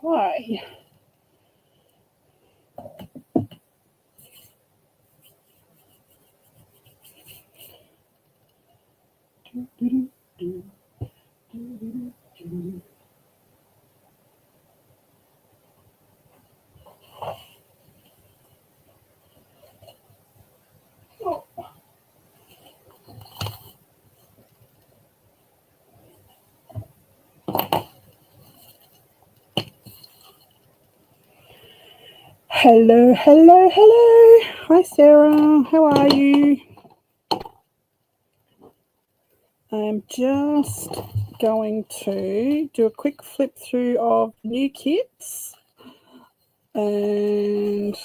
play. Hello, hello, hello. Hi, Sarah. How are you? I'm just going to do a quick flip through of new kits. And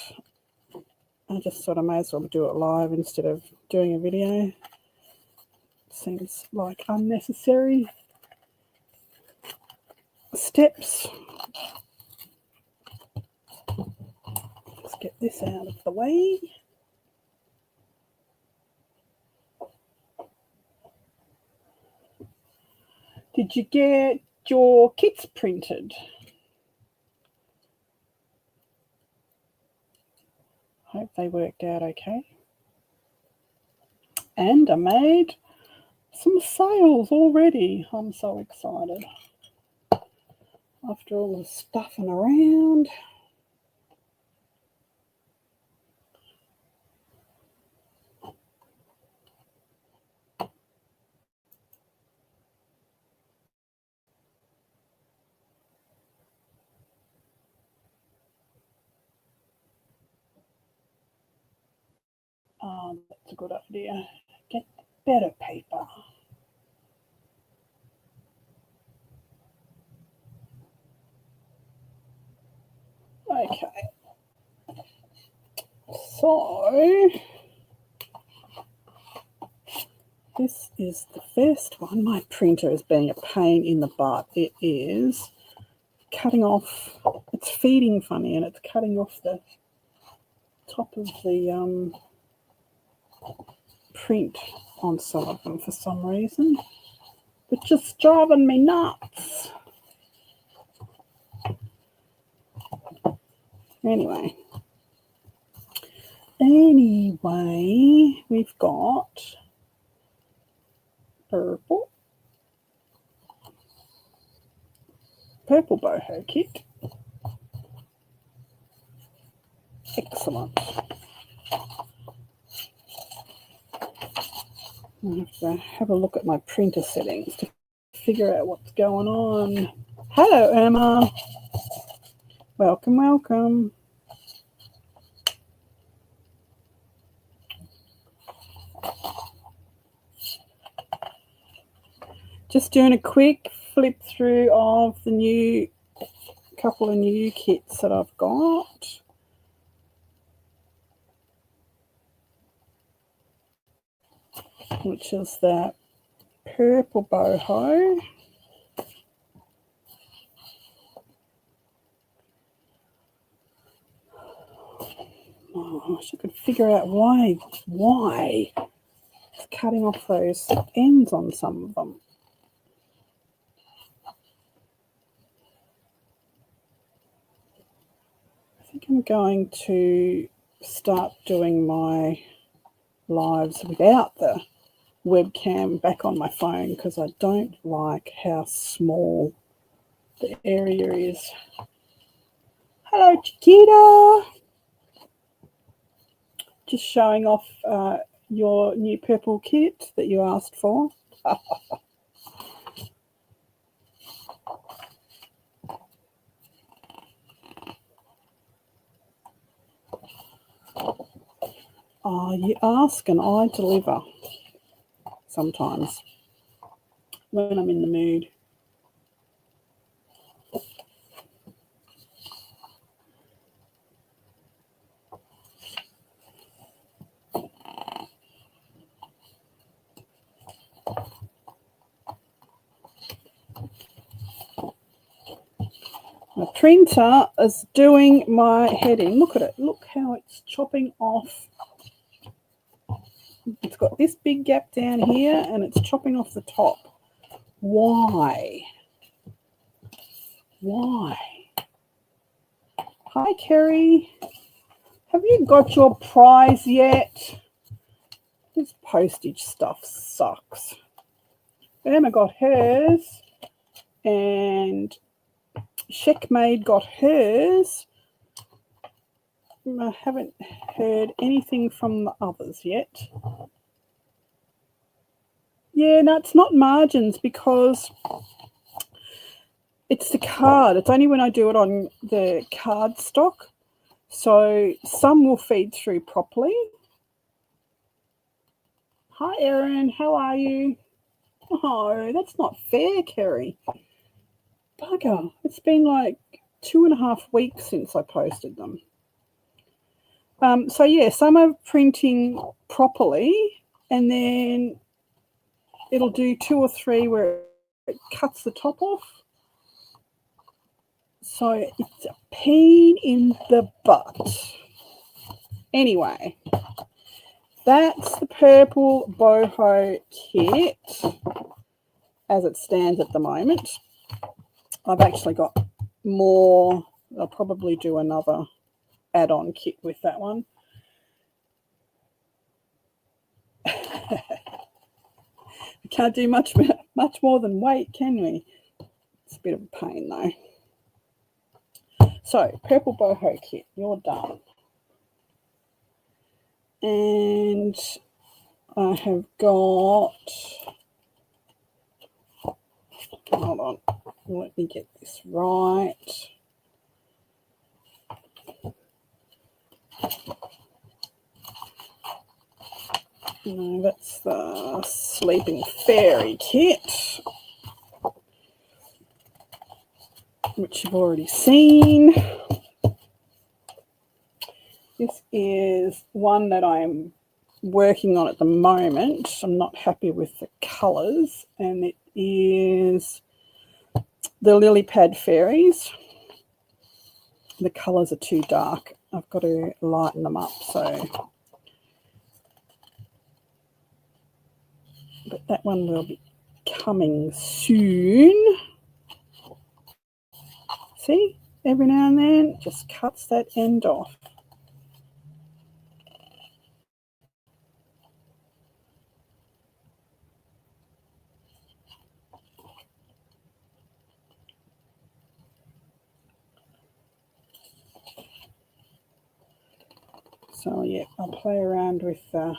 I just thought I may as well do it live instead of doing a video. Seems like unnecessary steps. Let's get this out of the way. Did you get your kits printed? Hope they worked out okay. And I made some sales already. I'm so excited. After all the stuffing around. That's a good idea. Get better paper. Okay. So this is the first one. My printer is being a pain in the butt. It is cutting off, it's feeding funny, and it's cutting off the top of the print on some of them for some reason, which is driving me nuts. Anyway, we've got purple boho kit. Excellent. I have to have a look at my printer settings to figure out what's going on. Hello, Emma. Welcome, welcome. Just doing a quick flip through of the couple of new kits that I've got. Which is that purple boho. Oh, I wish I could figure out why it's cutting off those ends on some of them. I think I'm going to start doing my lives without the webcam back on my phone because I don't like how small the area is. Hello, Chiquita. Just showing off your new purple kit that you asked for. You ask and I deliver sometimes when I'm in the mood. My printer is doing my heading. Look at it. Look how it's chopping off. It's got this big gap down here and it's chopping off the top. Why? Why? Hi, Kerry. Have you got your prize yet? This postage stuff sucks. Emma got hers, and Checkmate got hers. I haven't heard anything from the others yet. Yeah, no, it's not margins because it's the card. It's only when I do it on the card stock. So some will feed through properly. Hi, Erin. How are you? Oh, that's not fair, Kerry. Bugger. It's been like 2.5 weeks since I posted them. So, yeah, some are printing properly, and then it'll do 2 or 3 where it cuts the top off. So it's a pain in the butt. Anyway, that's the purple boho kit as it stands at the moment. I've actually got more. I'll probably do another add-on kit with that one. We can't do much more than wait, can we? It's a bit of a pain though. So, purple boho kit, you're done. And I have got, hold on, let me get this right. No, that's the Sleeping Fairy kit, which you've already seen. This is one that I'm working on at the moment. I'm not happy with the colours, and it is the Lily Pad Fairies. The colours are too dark. I've got to lighten them up, so. But that one will be coming soon. See, every now and then it just cuts that end off. So yeah, I'll play around with the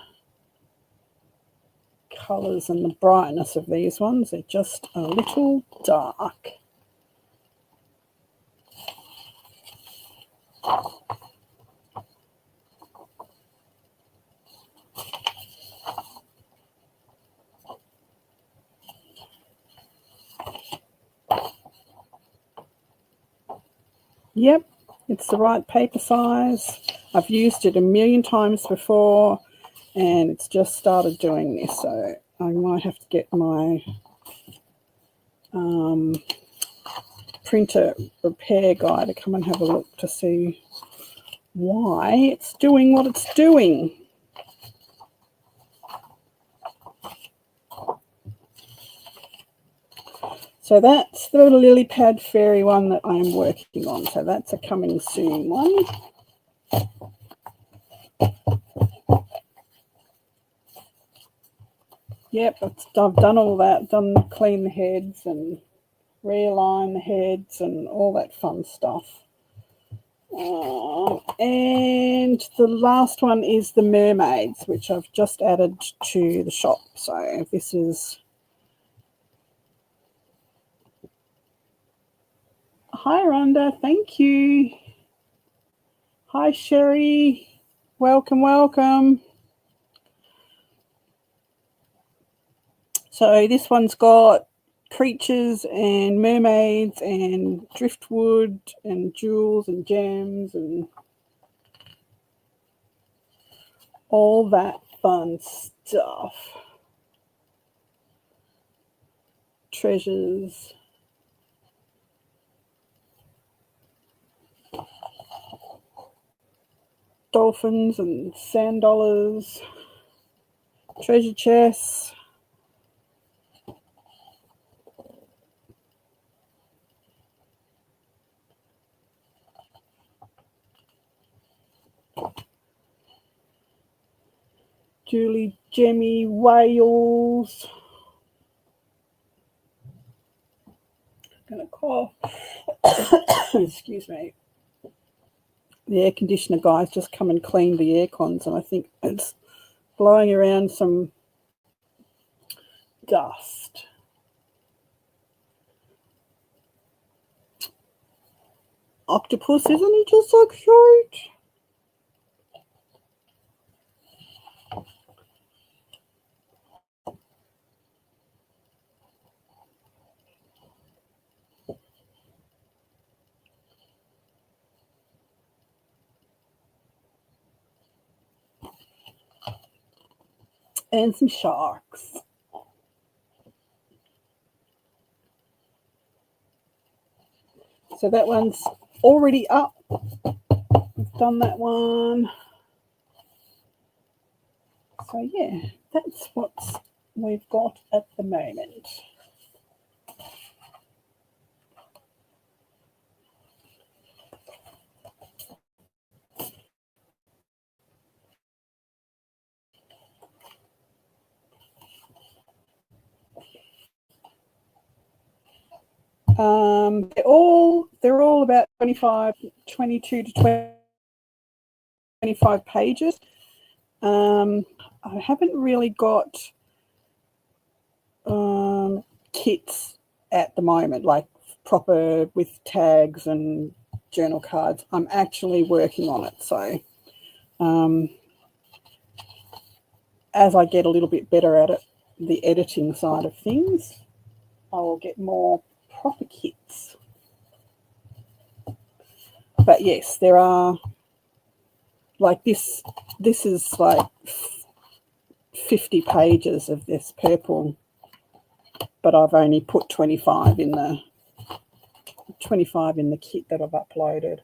colours and the brightness of these ones. They're just a little dark. Yep, it's the right paper size. I've used it a million times before, and it's just started doing this, so I might have to get my printer repair guy to come and have a look to see why it's doing what it's doing. So that's the Lily Pad Fairy one that I'm working on. So that's a coming soon one. Yep, I've done all that, clean the heads and realign the heads and all that fun stuff. And the last one is the mermaids, which I've just added to the shop. So this is... Hi, Rhonda. Thank you. Hi, Sherry. Welcome, welcome. So this one's got creatures and mermaids and driftwood and jewels and gems and all that fun stuff. Treasures. Dolphins and sand dollars. Treasure chests. Julie Jemmy Wales. I'm going to cough. Excuse me. The air conditioner guys just come and cleaned the air cons, and I think it's blowing around some dust. Octopus, isn't he just so cute? And some sharks. So that one's already up. We've done that one. So yeah, that's what we've got at the moment. They're all about 22 to 25 pages. I haven't really got kits at the moment, like proper with tags and journal cards. I'm actually working on it. So as I get a little bit better at it, the editing side of things, I will get more proper kits. But yes, there are, like this is like 50 pages of this purple, but I've only put 25 in the kit that I've uploaded.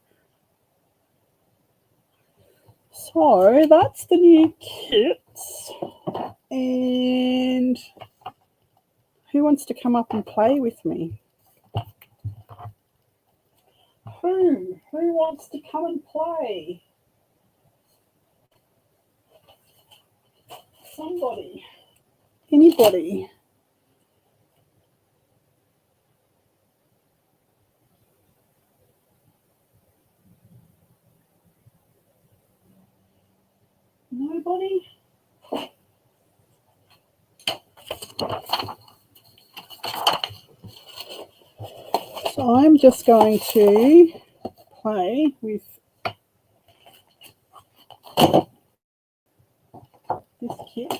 So that's the new kits. And who wants to come up and play with me? Who wants to come and play? Somebody. Anybody. Nobody? So I'm just going to play with this kit.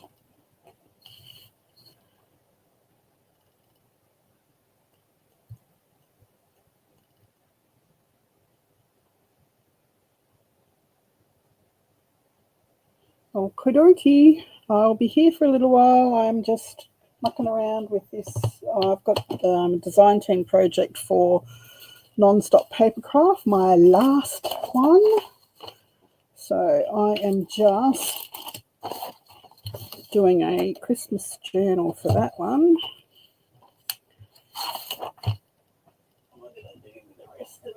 Okie dokie. I'll be here for a little while. I'm just mucking around with this. I've got a design team project for Non-Stop Papercraft, my last one. So I am just doing a Christmas journal for that one. What did I do with the rest of it?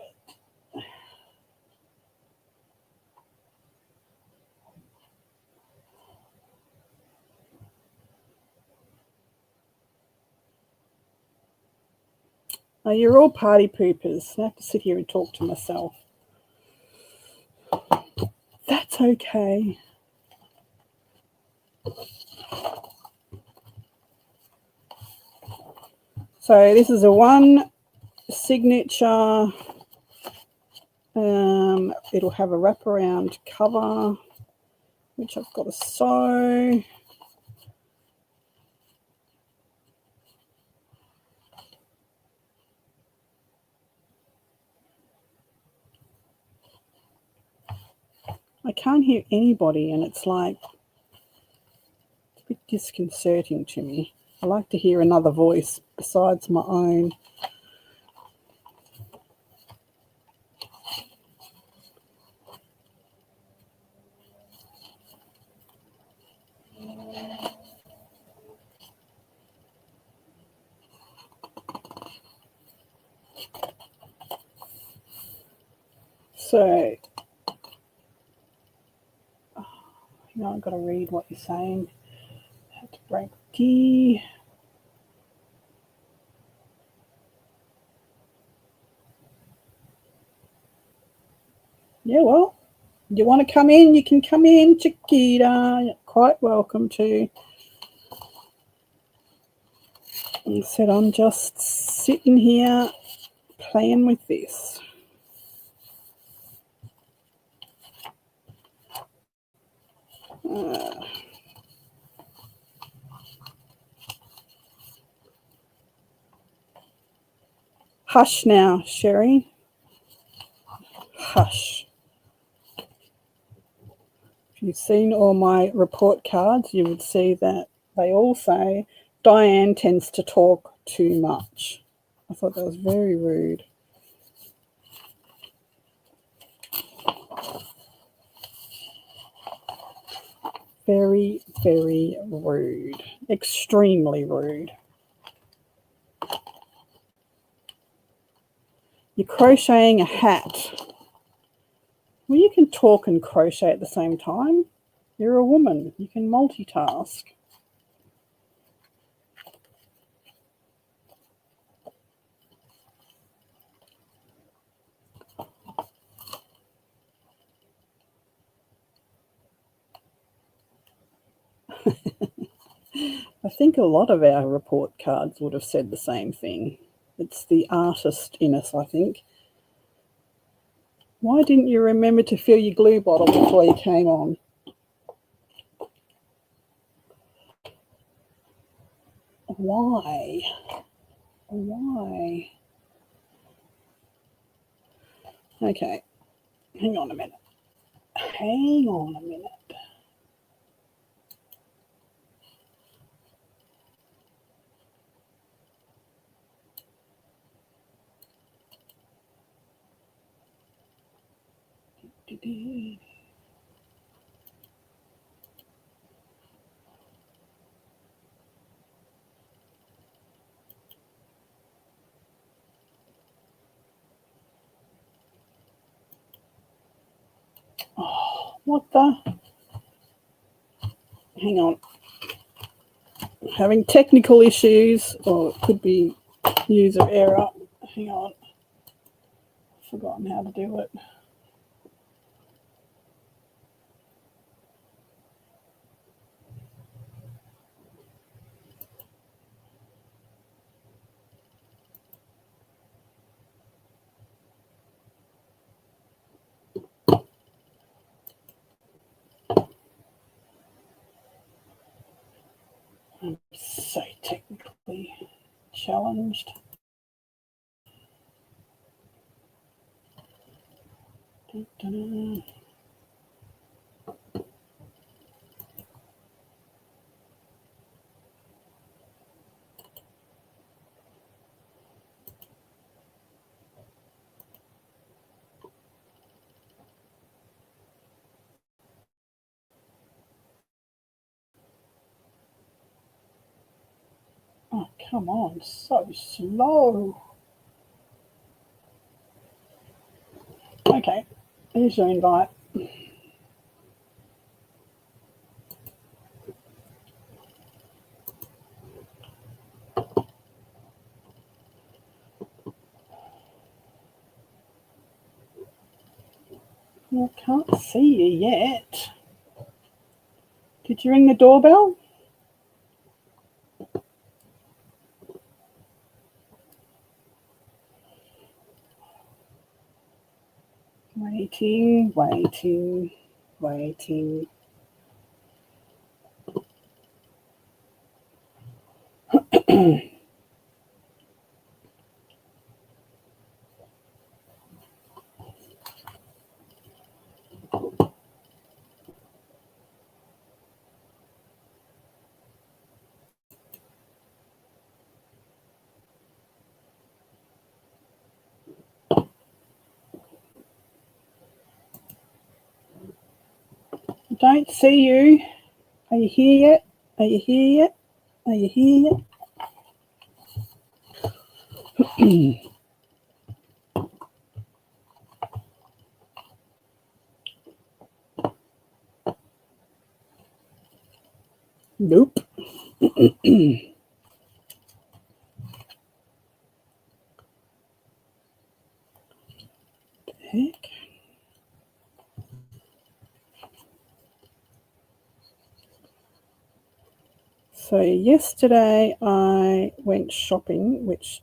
Oh, you're all party poopers. I have to sit here and talk to myself. That's okay. So this is a one signature. It'll have a wraparound cover, which I've got to sew. I can't hear anybody, and it's like it's a bit disconcerting to me. I like to hear another voice besides my own. So Now I've got to read what you're saying. I have to break the key. Yeah, well, you want to come in, you can come in, Chiquita. You're quite welcome to. I said I'm just sitting here playing with this. Hush now, Sherry. Hush. If you've seen all my report cards, you would see that they all say Diane tends to talk too much. I thought that was very rude. Very, very rude. Extremely rude. You're crocheting a hat. Well, you can talk and crochet at the same time. You're a woman. You can multitask. I think a lot of our report cards would have said the same thing. It's the artist in us, I think. Why didn't you remember to fill your glue bottle before you came on? Why? Why? Okay, hang on a minute. Hang on a minute. Oh, what the? Hang on. Having technical issues, or it could be user error. Hang on. I've forgotten how to do it. I'm so technically challenged. Da-da-da. Oh, come on, so slow. Okay, here's your invite. I can't see you yet. Did you ring the doorbell? Waiting, waiting, waiting. I don't see you. Are you here yet? Are you here yet? Are you here yet? Nope. Heck. So yesterday I went shopping, which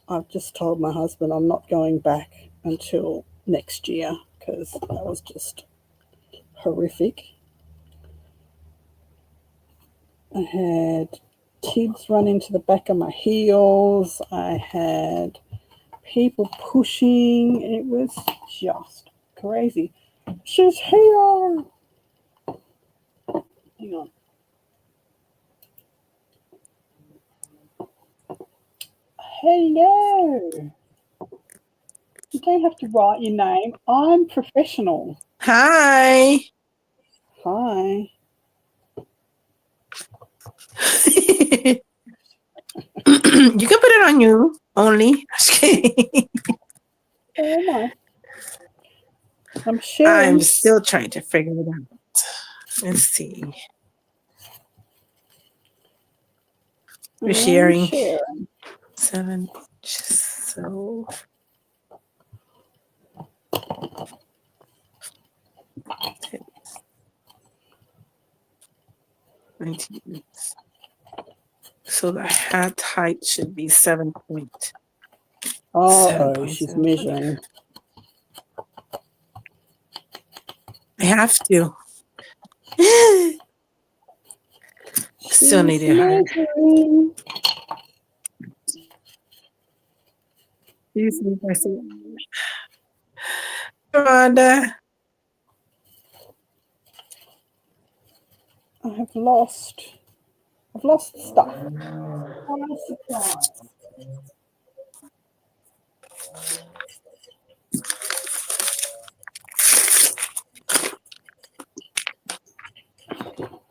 I've just told my husband I'm not going back until next year because that was just horrific. I had kids run into the back of my heels. I had people pushing. It was just crazy. She's here. Hang on. Hello. You don't have to write your name. I'm professional. Hi. Hi. You can put it on you only. Where am I? I'm sharing. I'm still trying to figure it out. Let's see. We're sharing 7 inches. So 19 minutes. So the hat height should be 7 point. Oh, she's measuring. I have to. Still need it hard. Rhonda. I have lost. I've lost stuff. What a surprise.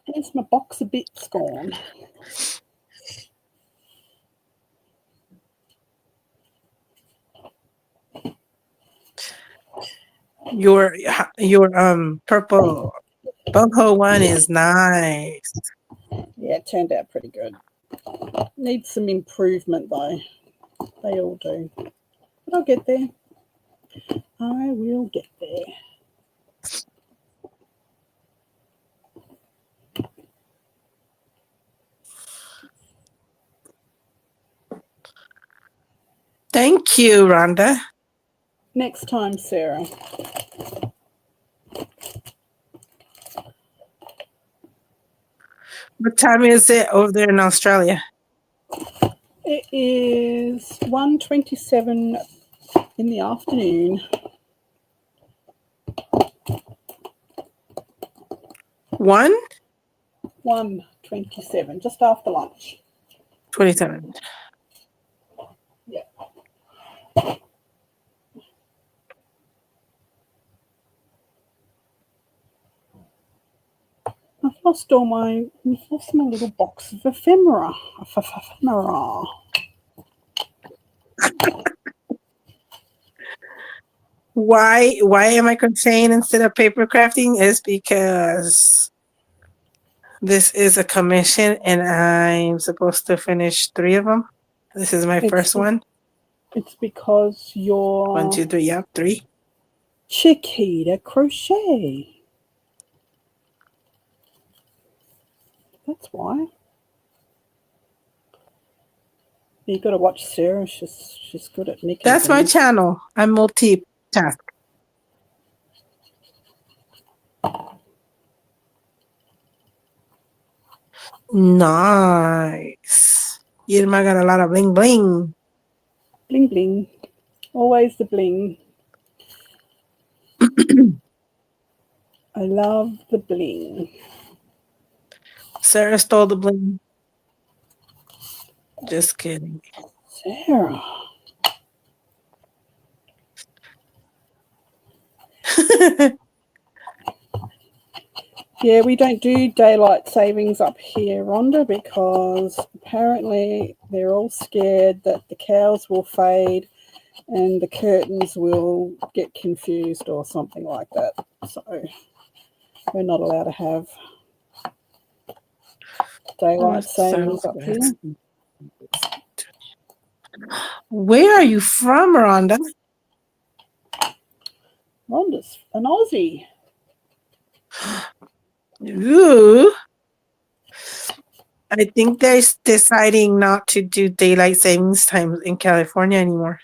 There's my box of bits gone. Your purple boho one is nice. Yeah, it turned out pretty good. Needs some improvement though. They all do. But I'll get there. I will get there. Thank you, Rhonda. Next time, Sarah. What time is it over there in Australia? It is 1:27 in the afternoon. 1:27, just after lunch. 27. Yeah. I've lost my little box of ephemera. Why am I crocheting instead of paper crafting? Is because this is a commission and I'm supposed to finish 3 of them. This is my first one. It's because you're 1, 2, 3. Yep, 3. Chiquita Crochet. That's why. You got to watch Sarah. She's good at knitting. That's my channel. I'm multitask. Nice. Yirma got a lot of bling bling. Bling bling. Always the bling. I love the bling. Sarah stole the bling. Just kidding. Sarah. Yeah, we don't do daylight savings up here, Rhonda, because apparently they're all scared that the cows will fade and the curtains will get confused or something like that. So we're not allowed to have daylight North, savings up here. southwest. Where are you from, Rhonda? Rhonda's an Aussie. Ooh. I think they're deciding not to do daylight savings time in California anymore.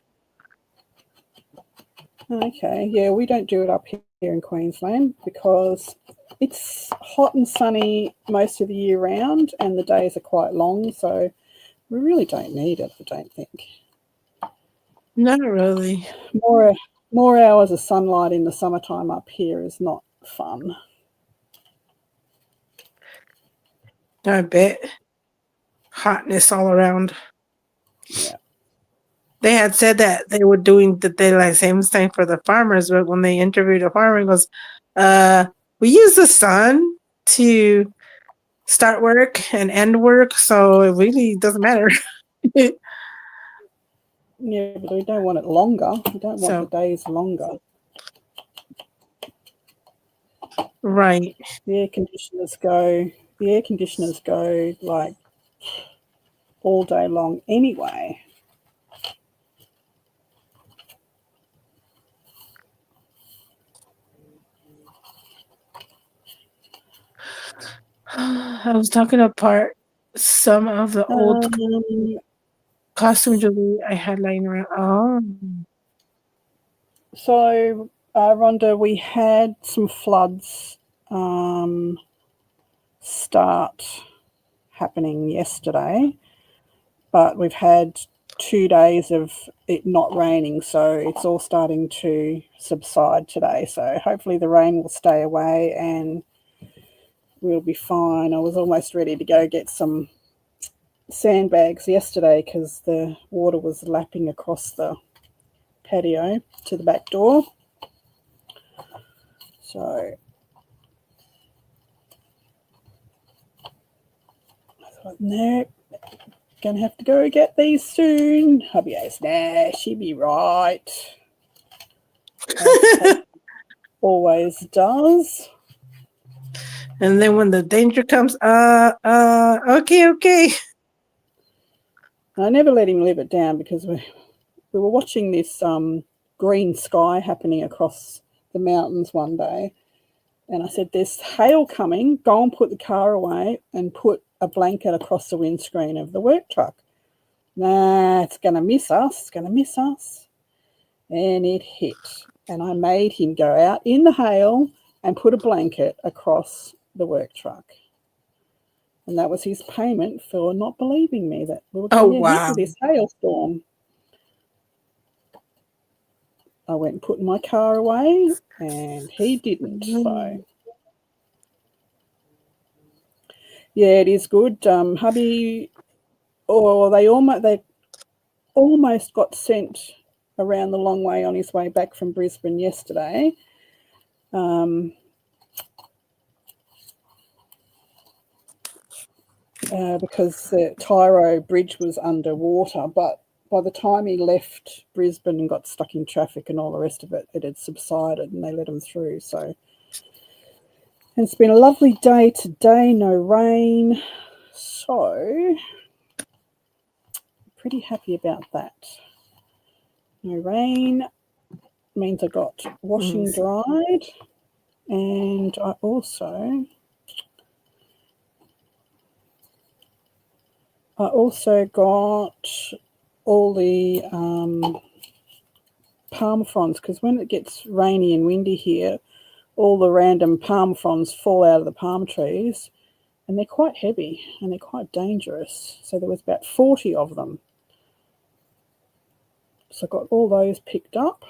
Okay, yeah, we don't do it up here in Queensland because it's hot and sunny most of the year round and the days are quite long, so we really don't need it, I don't think. Not really. More hours of sunlight in the summertime up here is not fun. I bet. Hotness all around. Yeah. They had said that they were doing the daylight savings time for the farmers, but when they interviewed a farmer, he goes, we use the sun to start work and end work, so it really doesn't matter. Yeah, but we don't want it longer. We don't want the So, days longer. right. The air conditioners go like all day long anyway. I was talking apart some of the old costume jewelry I had lying around. Oh. So, Rhonda, we had some floods start happening yesterday, but we've had 2 days of it not raining, so it's all starting to subside today. So hopefully the rain will stay away and we'll be fine. I was almost ready to go get some sandbags yesterday because the water was lapping across the patio to the back door. So I thought, nope, gonna have to go get these soon. Hubby goes, nah, she'll be right. Always does. And then when the danger comes, okay. I never let him live it down because we were watching this green sky happening across the mountains one day. And I said, there's hail coming. Go and put the car away and put a blanket across the windscreen of the work truck. Nah, it's going to miss us. It's going to miss us. And it hit. And I made him go out in the hail and put a blanket across the work truck. And that was his payment for not believing me that we were going to hit with this hailstorm. I went and put my car away and he didn't. So, yeah, it is good. Hubby, they almost got sent around the long way on his way back from Brisbane yesterday. Because the Tyro Bridge was underwater, but by the time he left Brisbane and got stuck in traffic and all the rest of it, it had subsided and they let him through. So it's been a lovely day today, no rain. So pretty happy about that. No rain means I got washing dried, and I also got all the palm fronds, because when it gets rainy and windy here, all the random palm fronds fall out of the palm trees, and they're quite heavy and they're quite dangerous. So there was about 40 of them. So I got all those picked up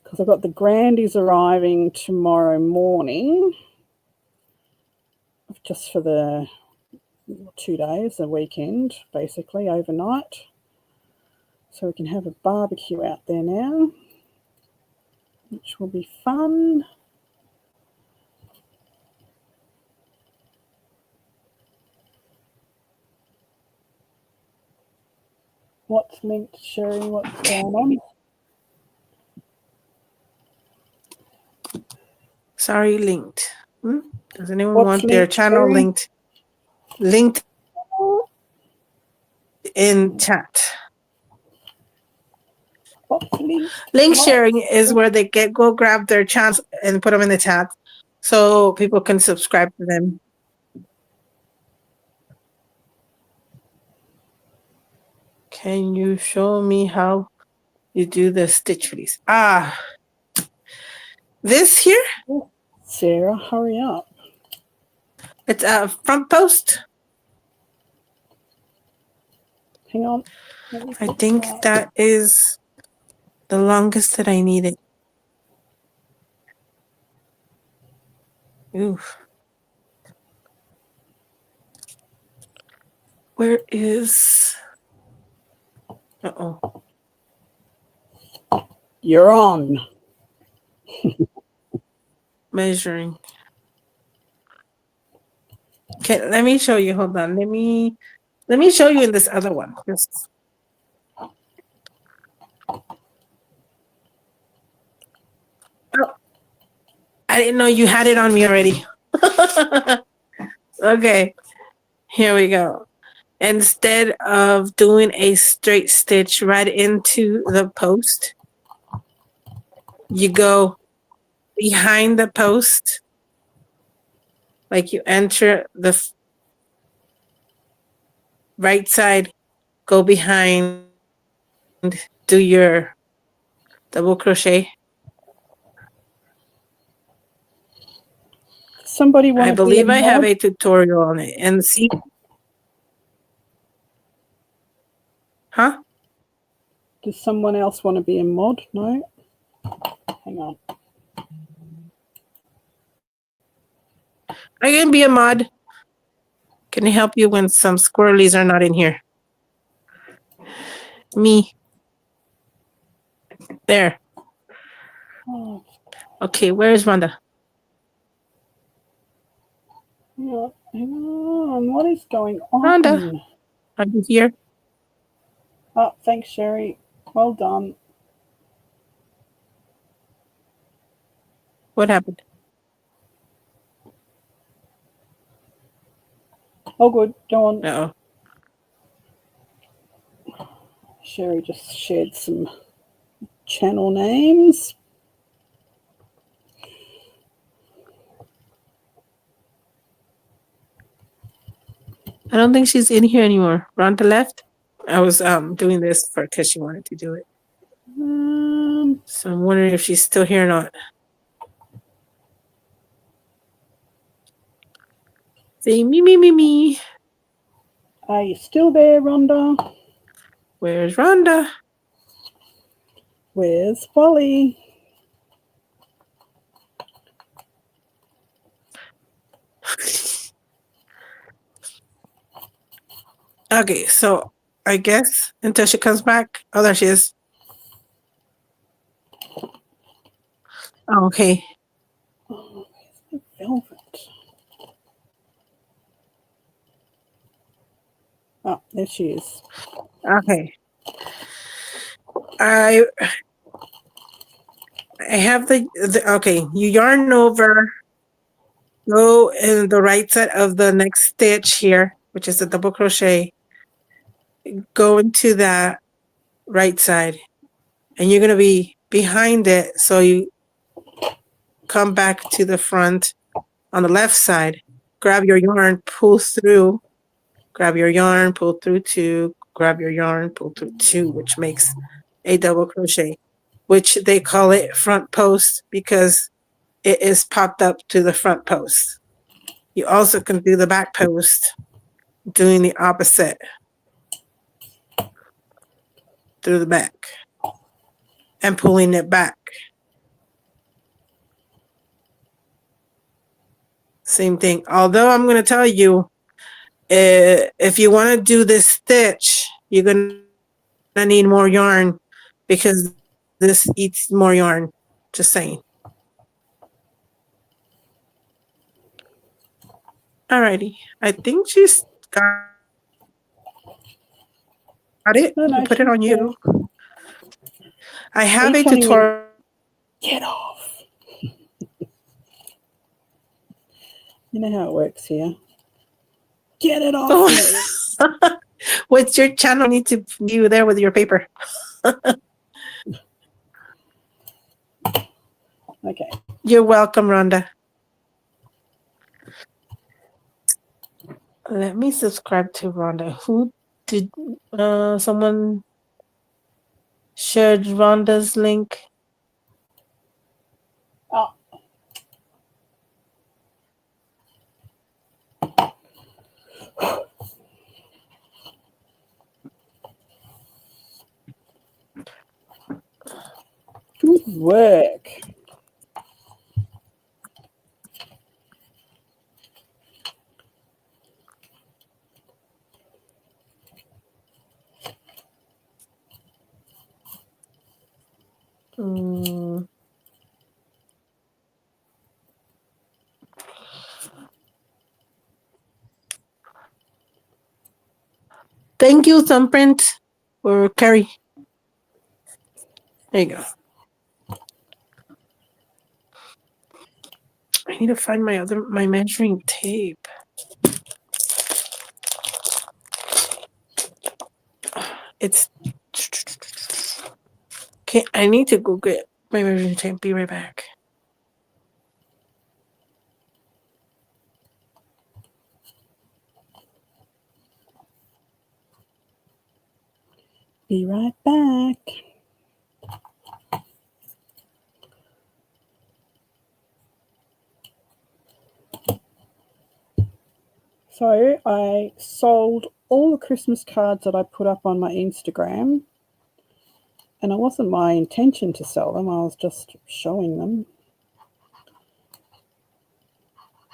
because I've got the Grandies arriving tomorrow morning, just for the 2 days, a weekend, basically, overnight. So we can have a barbecue out there now, which will be fun. What's linked, Sherry? What's going on? Sorry, linked. Does anyone What's want their linked, channel Sherry? linked in chat? What's linked? Link What? sharing is where they go grab their channels and put them in the chat so people can subscribe to them. Can you show me how you do the stitch release? This here, Sarah, hurry up. it's a front post. Hang on. Let me I put think that. that is the longest that I needed. Ooh. Where is... Uh-oh. You're on. Measuring. Okay, let me show you. Hold on. Let me show you in this other one. Just... Oh, I didn't know you had it on me already. Okay, here we go. Instead of doing a straight stitch right into the post, you go behind the post, like you enter the right side, go behind, do your double crochet. Somebody want I to be a believe I have mod? a tutorial on it. And see, huh? Does someone else want to be a mod? No? Hang on. I can be a mod. Can I help you when some squirrelies are not in here? Me. There. Oh, Okay, where is Rhonda? hang on. What is going on? Rhonda, are you here? Oh, thanks, Sherry. Well done. What happened? Oh, good. Go on. Uh-oh. Sherry just shared some channel names. I don't think she's in here anymore. Rhonda left. I was doing this because she wanted to do it. So I'm wondering if she's still here or not. Say me. Are you still there, Rhonda? Where's Rhonda? Where's Polly? Okay, so I guess until she comes back. Oh, there she is. Oh, okay. Oh, where's the velvet? Oh, there she is. Okay. I have the okay. You yarn over, go in the right side of the next stitch here, which is a double crochet. Go into that right side, and you're gonna be behind it. So you come back to the front on the left side. Grab your yarn, pull through. Grab your yarn, pull through two. Grab your yarn, pull through two, which makes a double crochet, which they call it front post because it is popped up to the front post. You also can do the back post doing the opposite through the back and pulling it back. Same thing. Although I'm going to tell you, if you want to do this stitch, you're going to need more yarn because this eats more yarn. Just saying. Alrighty. I think she's got it. No, I'll put it she's on you. there. I have Are you a telling me- tutorial. Get off. You know how it works here. Get it off Oh. me. What's your channel? I need to be you there with your paper. Okay. You're welcome, Rhonda. Let me subscribe to Rhonda. Who did someone shared Rhonda's link? Oh. Good work. Mm. Thank you, Thumbprint, or Carrie. There you go. I need to find my measuring tape. It's okay. I need to go get my measuring tape. Be right back. Be right back. So I sold all the Christmas cards that I put up on my Instagram, and it wasn't my intention to sell them. I was just showing them.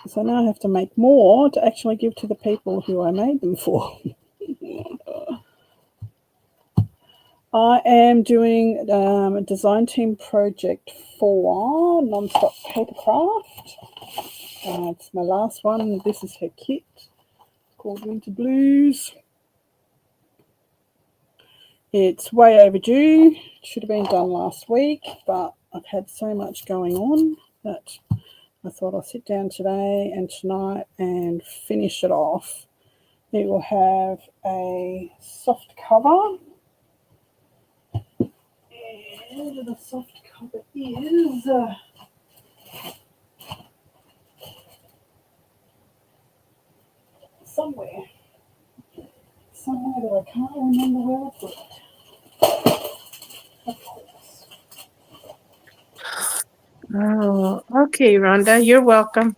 So now I have to make more to actually give to the people who I made them for. I am doing a design team project for Nonstop Papercraft. It's my last one. This is her kit called Winter Blues. It's way overdue. It should have been done last week, but I've had so much going on that I thought I'll sit down today and tonight and finish it off. It will have a soft cover. And the soft cover is somewhere that I can't remember where I put it. Of course. Oh, okay, Rhonda. You're welcome.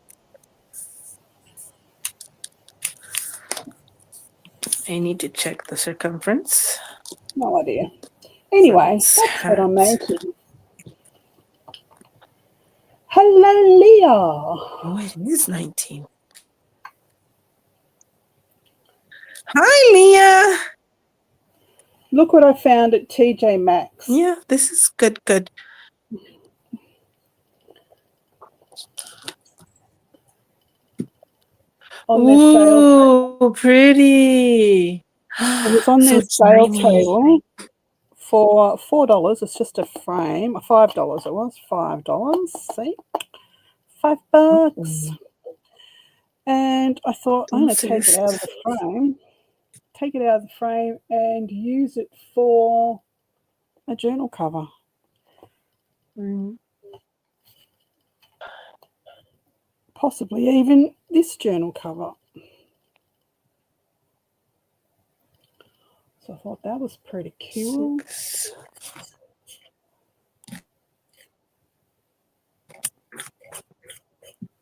I need to check the circumference. No idea. Anyway, It's that's what I'm hat. making. Hello, Leah. Oh, it is 19. Hi, Leah. Look what I found at TJ Maxx. Yeah, this is good. On their sale. Ooh, pretty. It was on So their sale shiny. table for $4. It's just a frame. $5 it was. $5. See? $5. And I thought, I'm going to take it out of the frame. Take it out of the frame and use it for a journal cover. Possibly even this journal cover. So I thought that was pretty cool. 6.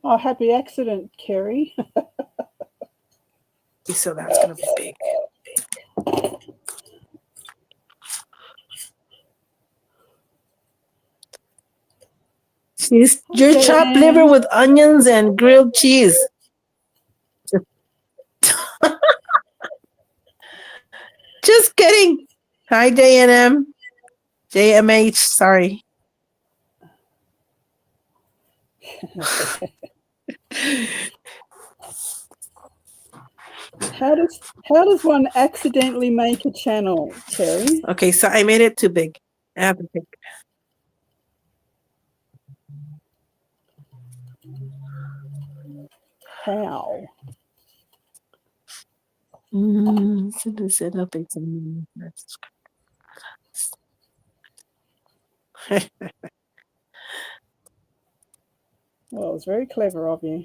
Oh, happy accident, Kerry. So that's going to be big. Your chopped liver with onions and grilled cheese. Just kidding. Hi, JNM. JMH, sorry. How does one accidentally make a channel, Terry? Okay, so I made it too big. I have to pick. how. So to set up exam. Well, it was very clever of you.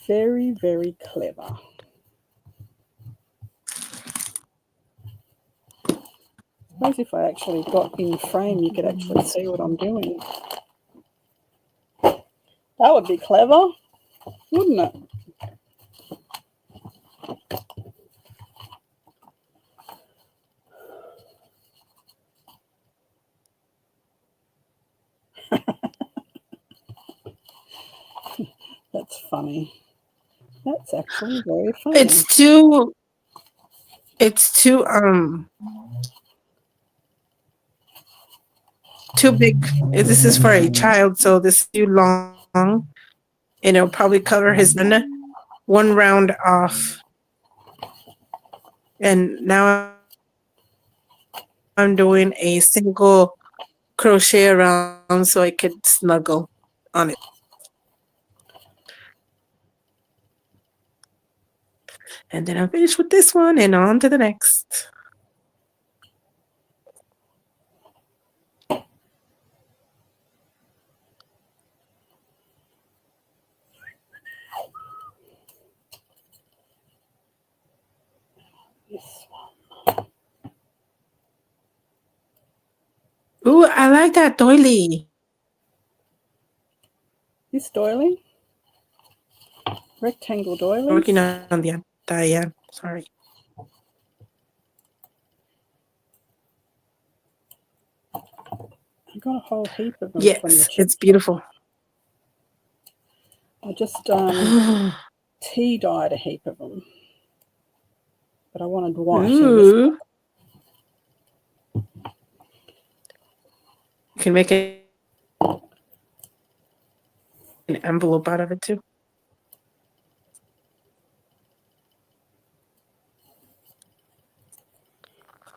Very, very clever. I suppose if I actually got in frame, you could actually see what I'm doing. That would be clever, wouldn't it? That's funny. That's actually very funny. It's too too big. This is for a child, so this is too long. And it'll probably cover his one round off. And now I'm doing a single crochet around so I could snuggle on it. And then I'm finished with this one and on to the next. This one. Ooh, I like that doily. This doily? Rectangle doily? Working on the Diane. Sorry. I got a whole heap of them. Yes, it's beautiful. I just tea dyed a heap of them, but I wanted white. Ooh. You can make an envelope out of it too.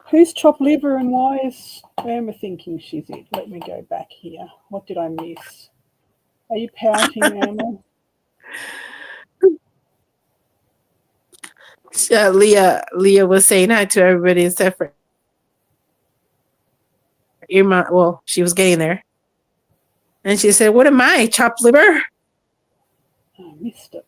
Who's chopped liver and why is Irma thinking she's it? Let me go back here. What did I miss? Are you pouting, Irma? Leah was saying hi to everybody except for Irma. Well, she was getting there. And she said, "What am I, chopped liver?" I missed it.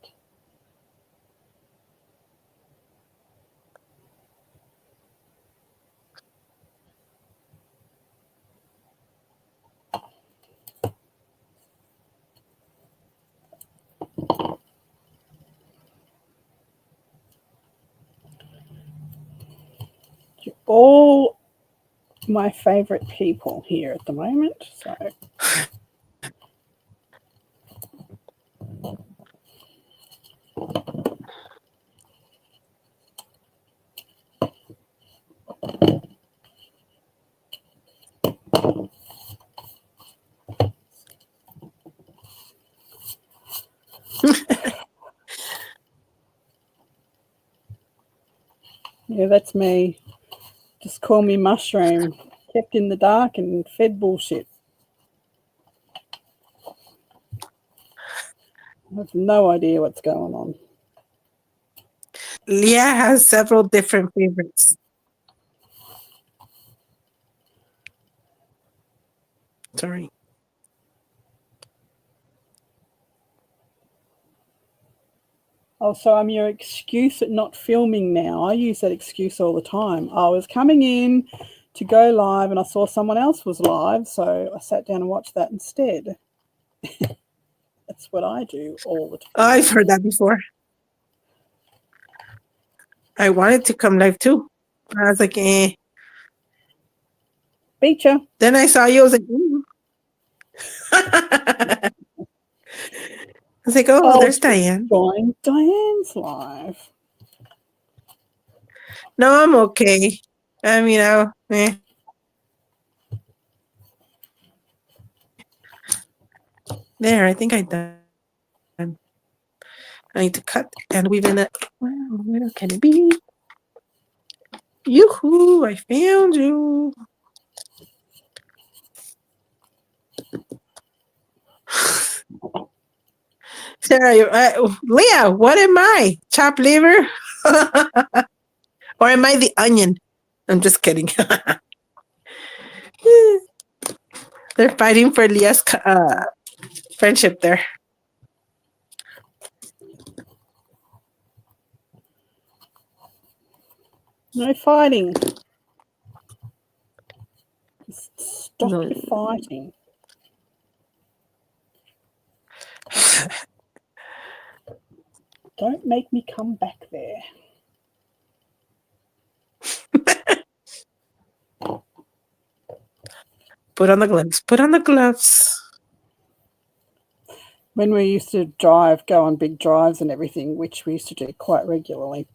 You're all my favourite people here at the moment. So yeah, that's me. Just call me Mushroom. Kept in the dark and fed bullshit. I have no idea what's going on. Leah has several different favorites. Sorry. Oh, so I'm your excuse at not filming now. I use that excuse all the time. I was coming in to go live and I saw someone else was live, so I sat down and watched that instead. That's what I do all the time. Oh, I've heard that before. I wanted to come live too. I was like, eh. Beat ya. Then I saw you. I was like, ooh. I was like, oh, there's Diane. Join Diane's live. No, I'm okay. I mean, There, I think I'm done. I need to cut and weave in it. Well, where can it be? Yoo-hoo, I found you. Leah, what am I? Chopped liver? Or am I the onion? I'm just kidding. They're fighting for Leah's friendship there. No fighting. Just stop No. your fighting. Don't make me come back there. Put on the gloves. Put on the gloves. When we used to go on big drives and everything, which we used to do quite regularly,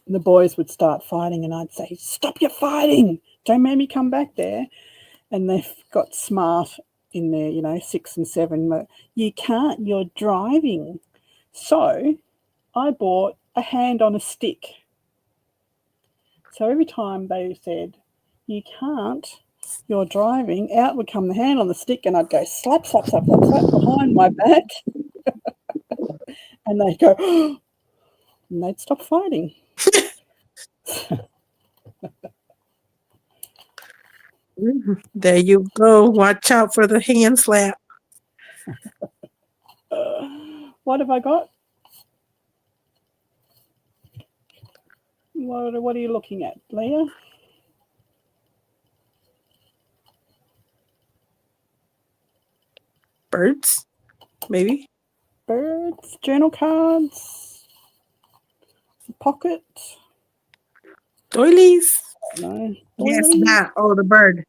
the boys would start fighting and I'd say, stop your fighting. Don't make me come back there. And they've got smart in there, 6 and 7. But you can't, you're driving. So I bought a hand on a stick. So every time they said, you can't, you're driving, out would come the hand on the stick and I'd go slap, slap, slap, slap, slap behind my back. And they'd go, and they'd stop fighting. There you go. Watch out for the hand slap. What have I got? What are you looking at, Leah? Birds, maybe. Birds, journal cards, pocket. Doilies. No. Yes, Doilies? that. Oh, the bird.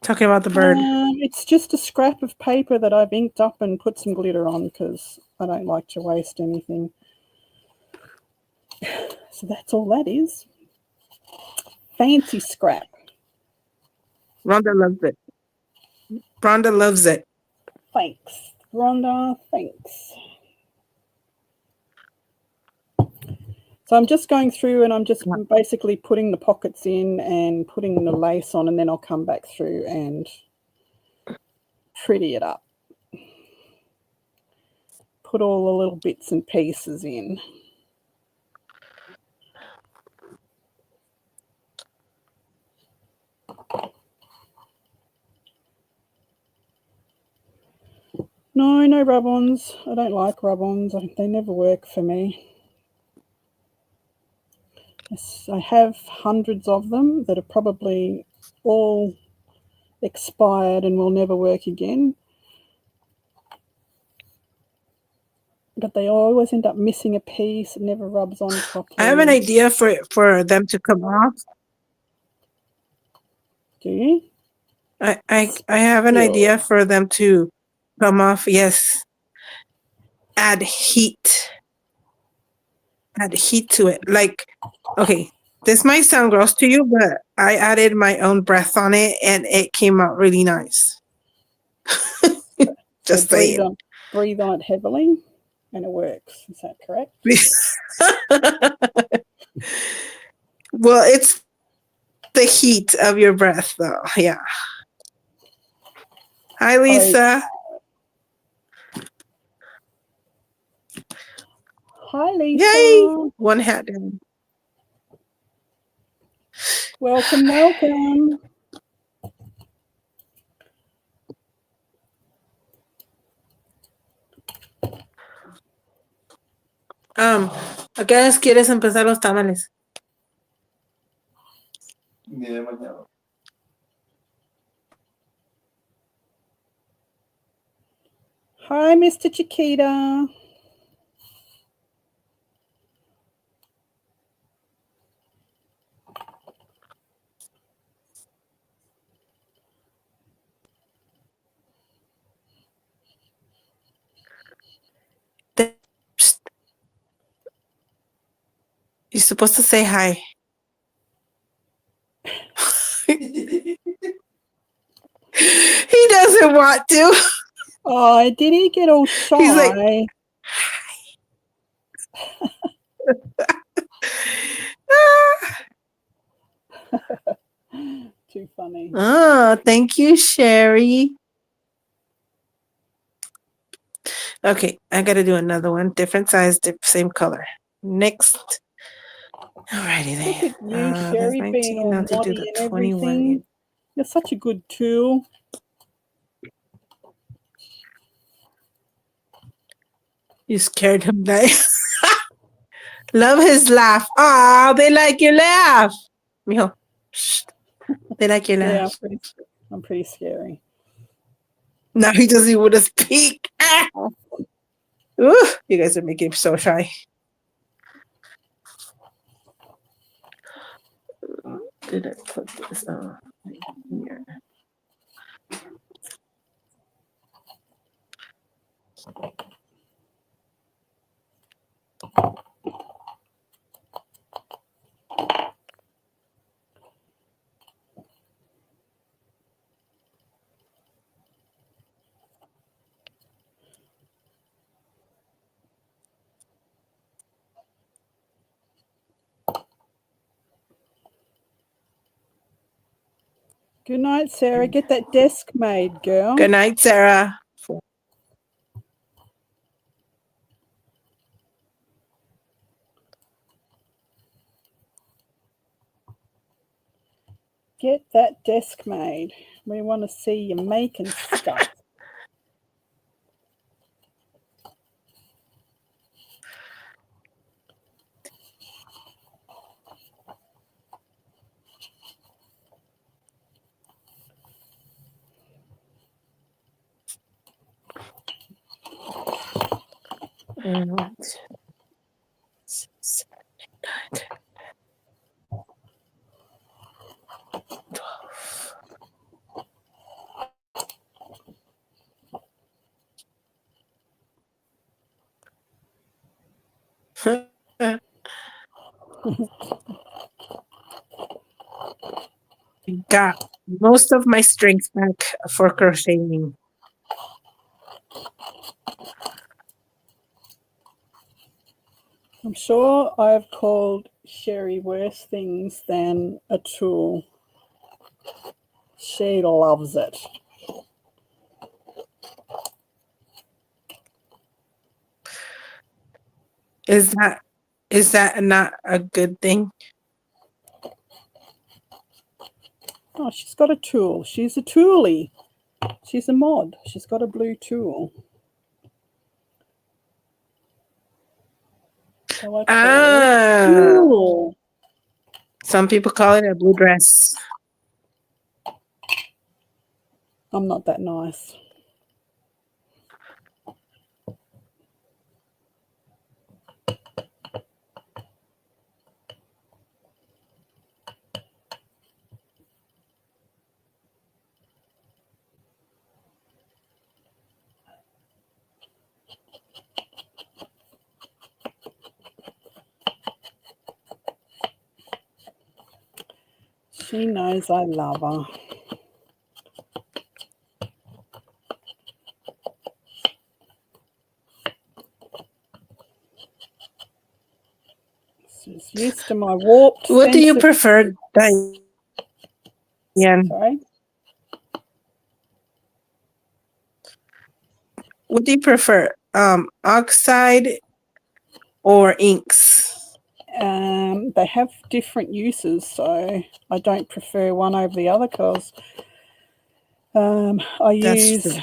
Talking about the bird. It's just a scrap of paper that I've inked up and put some glitter on because I don't like to waste anything. So that's all that is. Fancy scrap. Rhonda loves it. Rhonda loves it. Thanks, Rhonda. Thanks. So I'm just going through and I'm just basically putting the pockets in and putting the lace on, and then I'll come back through and pretty it up. Put all the little bits and pieces in. No rub-ons. I don't like rub-ons. They never work for me. I have hundreds of them that are probably all expired and will never work again. But they always end up missing a piece. It never rubs on properly. I have an idea for them to come off. Do you? I have an idea for them to come off. Yes. Add heat. Add heat to it. Like, okay, this might sound gross to you, but I added my own breath on it and it came out really nice. Just saying. Breathe on it heavily and it works. Is that correct? Well, it's the heat of your breath, though. Yeah. Hi, Lisa. Hi, Lisa. Yay! One hat down. Welcome, welcome. ¿A qué horas quieres empezar los tamales? De mañana. Hi, Mr. Chiquita. You're supposed to say hi. He doesn't want to. Oh, did he get all shy? He's like, Too funny. Oh, thank you, Sherry. Okay, I gotta do another one. Different size, same color. Next. Alrighty Look then. at you, There's Sherry, being 19. all Now to do moddy the and 21. everything. You're such a good tool. You scared him, guys. Love his laugh. Ah, they like your laugh. Mijo, shh. They like your Yeah, laugh. I'm pretty scary. Now he doesn't even want to speak. Ah. Ooh, you guys are making him so shy. Did I put this here? Good night, Sarah. Get that desk made, girl. Good night, Sarah. Get that desk made. We want to see you making stuff. And 12. Got most of my strength back for crocheting. I'm sure I've called Sherry worse things than a tool. She loves it. Is that not a good thing? Oh, she's got a tool. She's a toolie. She's a mod. She's got a blue tool. So I call it tool. Some people call it a blue dress. I'm not that nice. She knows I love her. She's used to my warped What do you sense prefer, Diane? Sorry? What do you prefer? Oxide or inks? They have different uses, so I don't prefer one over the other because I use true.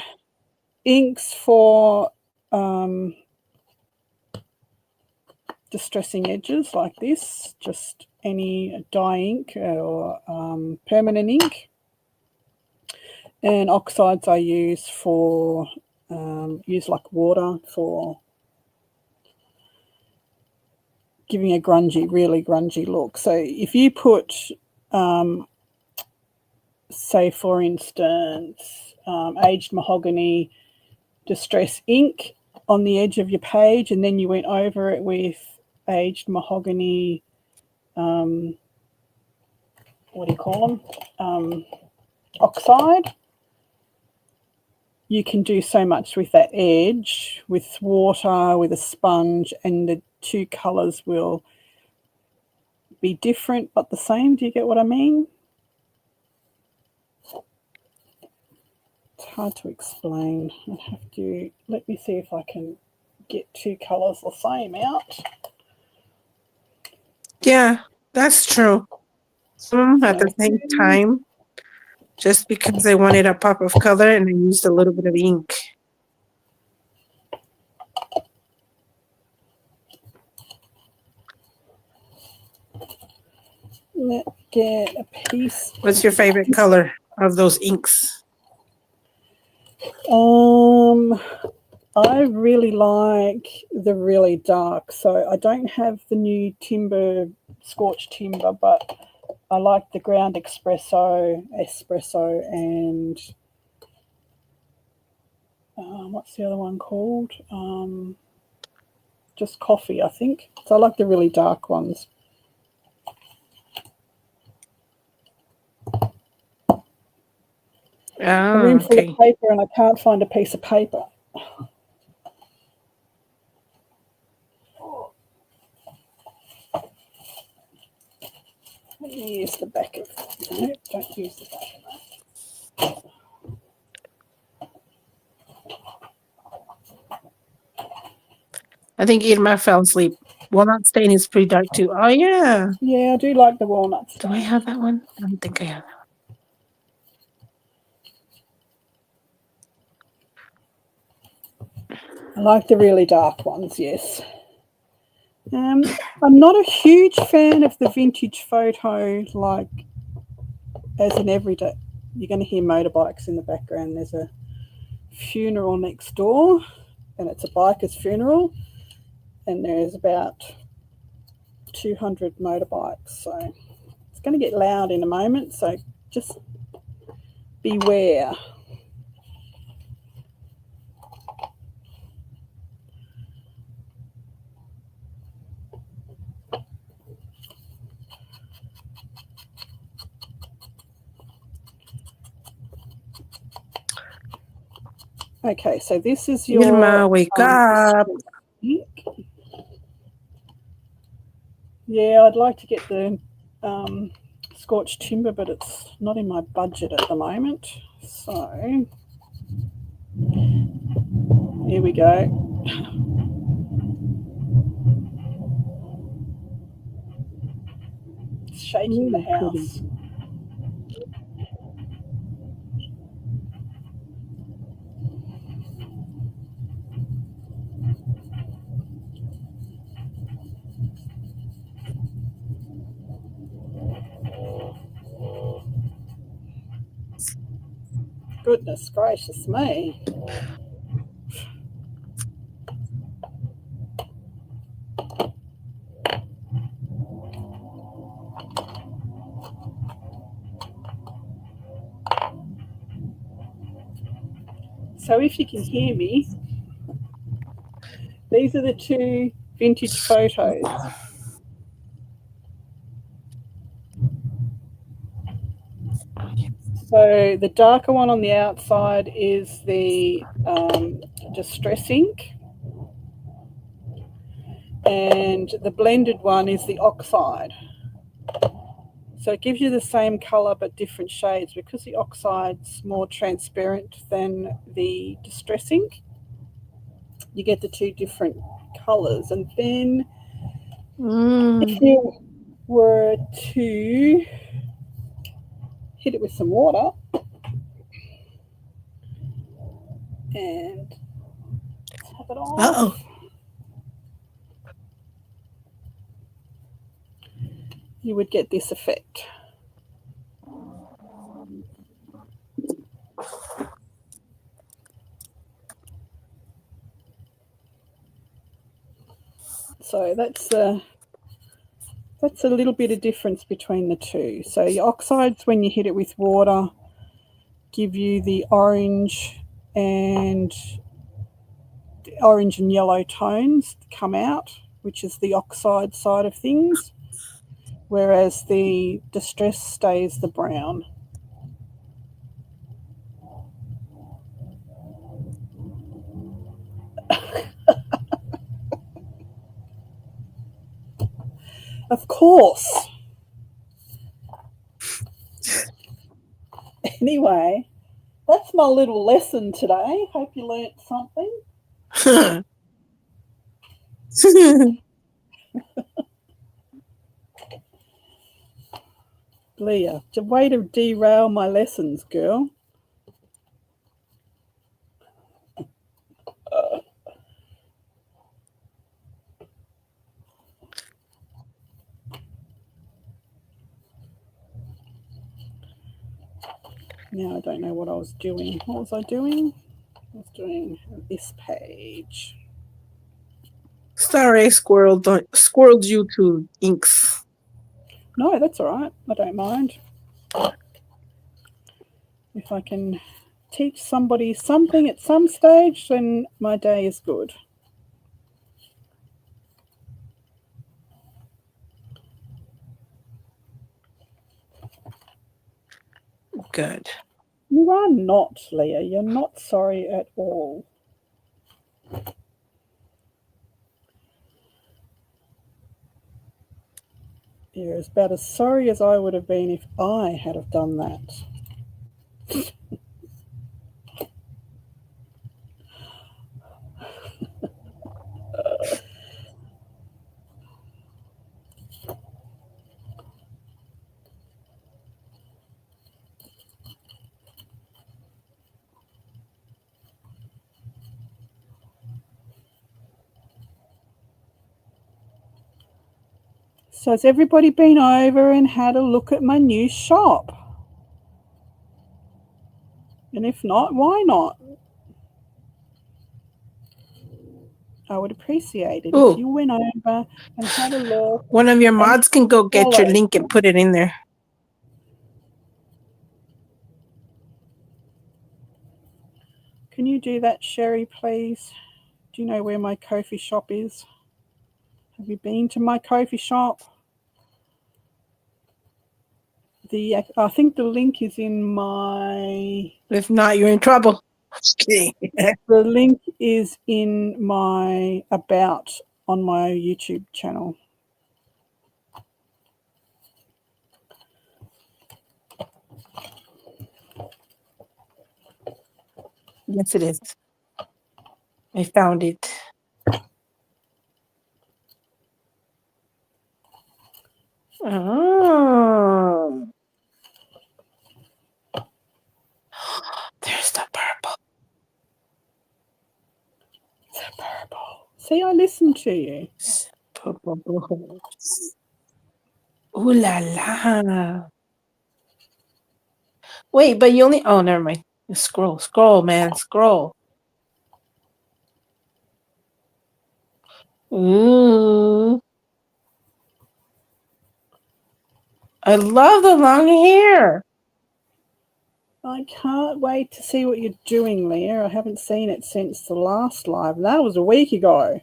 inks for distressing edges like this, just any dye ink or permanent ink. And oxides I use for, use like water for giving a grungy, really grungy look. So if you put, say for instance, aged mahogany distress ink on the edge of your page, and then you went over it with aged mahogany, what do you call them? Oxide. You can do so much with that edge, with water, with a sponge, and the two colours will be different but the same. Do you get what I mean? It's hard to explain. I have to, let me see if I can get two colours the same out. Yeah, that's true. Some at the same time, just because I wanted a pop of color and I used a little bit of ink. Let's get a piece. What's your favorite color of those inks? I really like the really dark. So I don't have the new timber, scorched timber, but I like the ground espresso, and what's the other one called? Just coffee, I think. So I like the really dark ones. A room full of paper and I can't find a piece of paper. Let me use the back of it. No, don't use the back of that. I think Irma fell asleep. Walnut stain is pretty dark too. Oh, yeah. Yeah, I do like the walnut stain. Do I have that one? I don't think I have that one. I like the really dark ones, yes. I'm not a huge fan of the vintage photo, like as an everyday. You're going to hear motorbikes in the background. There's a funeral next door, and it's a biker's funeral, and there's about 200 motorbikes. So it's going to get loud in a moment, so just beware. Okay, so this is your Irma, wake up. Yeah, I'd like to get the scorched timber, but it's not in my budget at the moment. So here we go. It's shaking the house. Goodness gracious me. So if you can hear me, these are the two vintage photos. So the darker one on the outside is the distress ink, and the blended one is the oxide. So it gives you the same colour but different shades because the oxide's more transparent than the distress ink. You get the two different colours, and then if you were to hit it with some water and tap it off. You would get this effect. So that's a little bit of difference between the two. So your oxides, when you hit it with water, give you the orange and yellow tones come out, which is the oxide side of things, whereas the distress stays the brown. Of course. Anyway, That's my little lesson today. Hope you learnt something. Leah, way to derail my lessons, girl. Now I don't know what I was doing. What was I doing? I was doing this page. Sorry, squirreled you to inks. No, that's all right. I don't mind. If I can teach somebody something at some stage, then my day is good. Good. You are not, Leah. You're not sorry at all. You're about as sorry as I would have been if I had have done that. So has everybody been over and had a look at my new shop? And if not, why not? I would appreciate it if you went over and had a look. One of your mods can go get your link and put it in there. Can you do that, Sherry, please? Do you know where my Ko-fi shop is? Have you been to my Ko-fi shop? I think the link is in my... If not, you're in trouble. Okay. The link is in my About on my YouTube channel. Yes, it is. I found it. Oh. There's the purple. The purple. See, I listened to you. Purple. Ooh la la. Wait, but you only... Oh, never mind. Scroll, man. Scroll. Ooh. I love the long hair. I can't wait to see what you're doing, Leah. I haven't seen it since the last live. That was a week ago.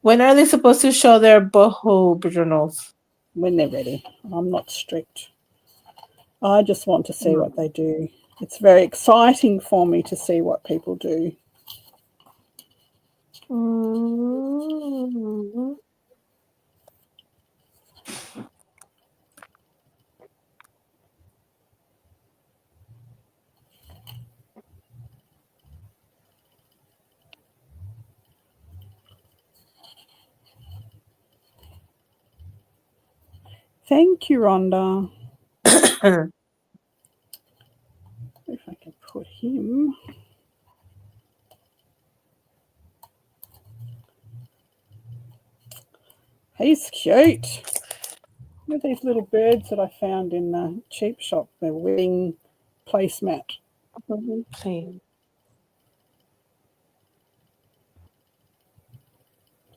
When are they supposed to show their boho journals? When they're ready. I'm not strict. I just want to see what they do. It's very exciting for me to see what people do. Mm-hmm. Thank you, Rhonda. If I can put him. He's cute. Look at these little birds that I found in the cheap shop. They're wedding placemat. They're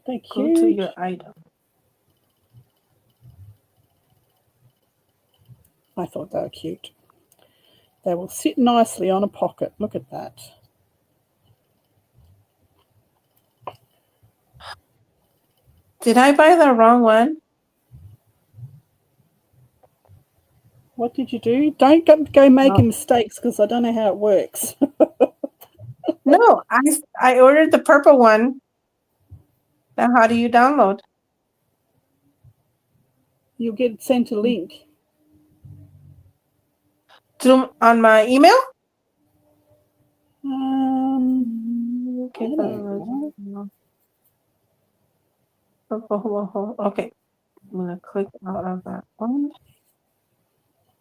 cute. Go to your item. I thought they were cute. They will sit nicely on a pocket. Look at that. Did I buy the wrong one? What did you do? Don't go making mistakes because I don't know how it works. No, I ordered the purple one. Now, how do you download? You'll get sent a link. on my email? I don't know. Okay, I'm gonna click out of that one.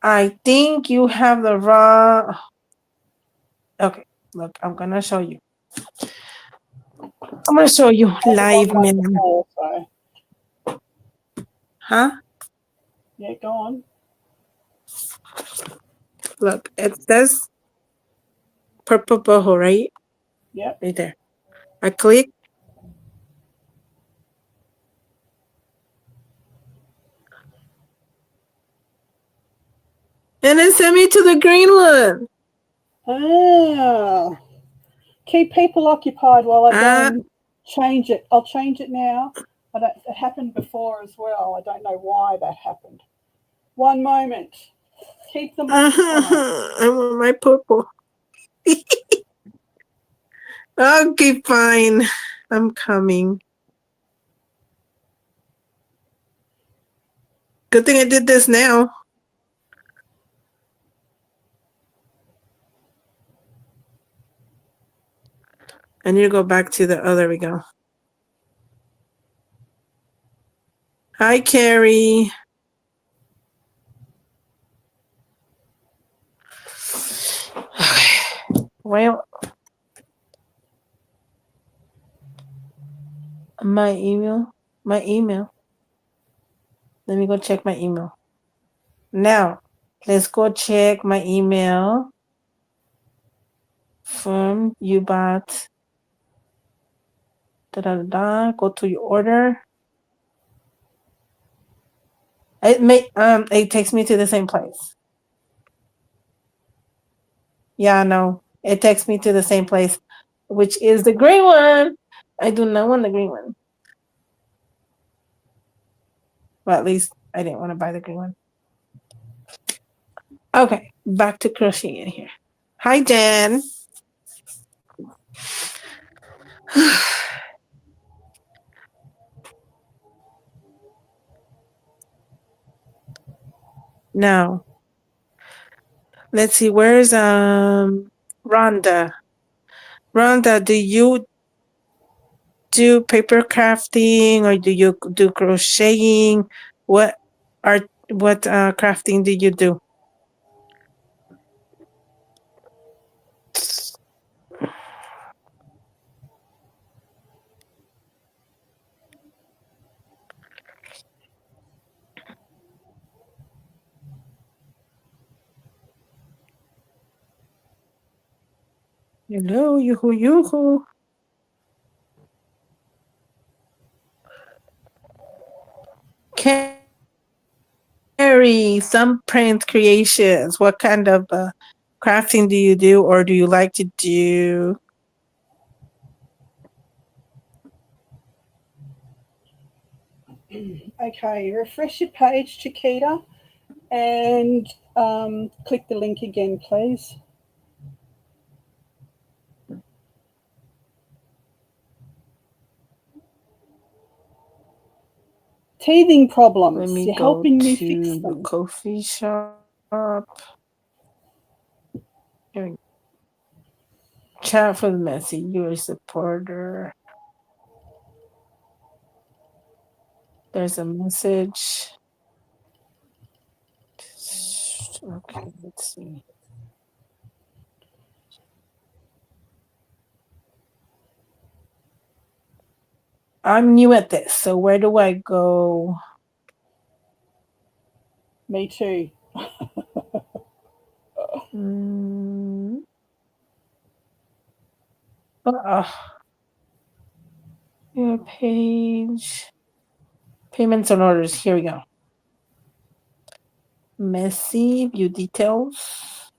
I think you have the wrong. Okay, look, I'm gonna show you. I'm gonna show you live, man. So, Huh? yeah, go on. Look, it says purple boho, right? Yep. Right there. I click. And it sent me to the green one. Ah, keep people occupied while I go Ah. and change it. I'll change it now. It happened before as well. I don't know why that happened. One moment. Keep them occupied. I want my purple. Okay, fine. I'm coming. Good thing I did this now. I need to go back to the other. There we go. Hi, Carrie. Well, my email. Let me go check my email. Now, let's go check my email from Ubot. Go to your order. It takes me to the same place. Yeah, no, it takes me to the same place, which is the green one. I do not want the green one. Well, at least I didn't want to buy the green one. Okay, back to crocheting here. Hi, Dan. Now, let's see. Where's Rhonda? Rhonda, do you do paper crafting or do you do crocheting? What crafting do you do? Hello, yoo-hoo. Carrie, some print creations. What kind of crafting do you do or do you like to do? Okay, refresh your page, Chiquita, and click the link again, please. Teething problems. You're helping me fix them. The coffee shop. Here we go. Chat for the messy. You're a supporter. There's a message. Okay, let's see. I'm new at this, so where do I go? Me too. Your page. Payments and orders. Here we go. Messy view details.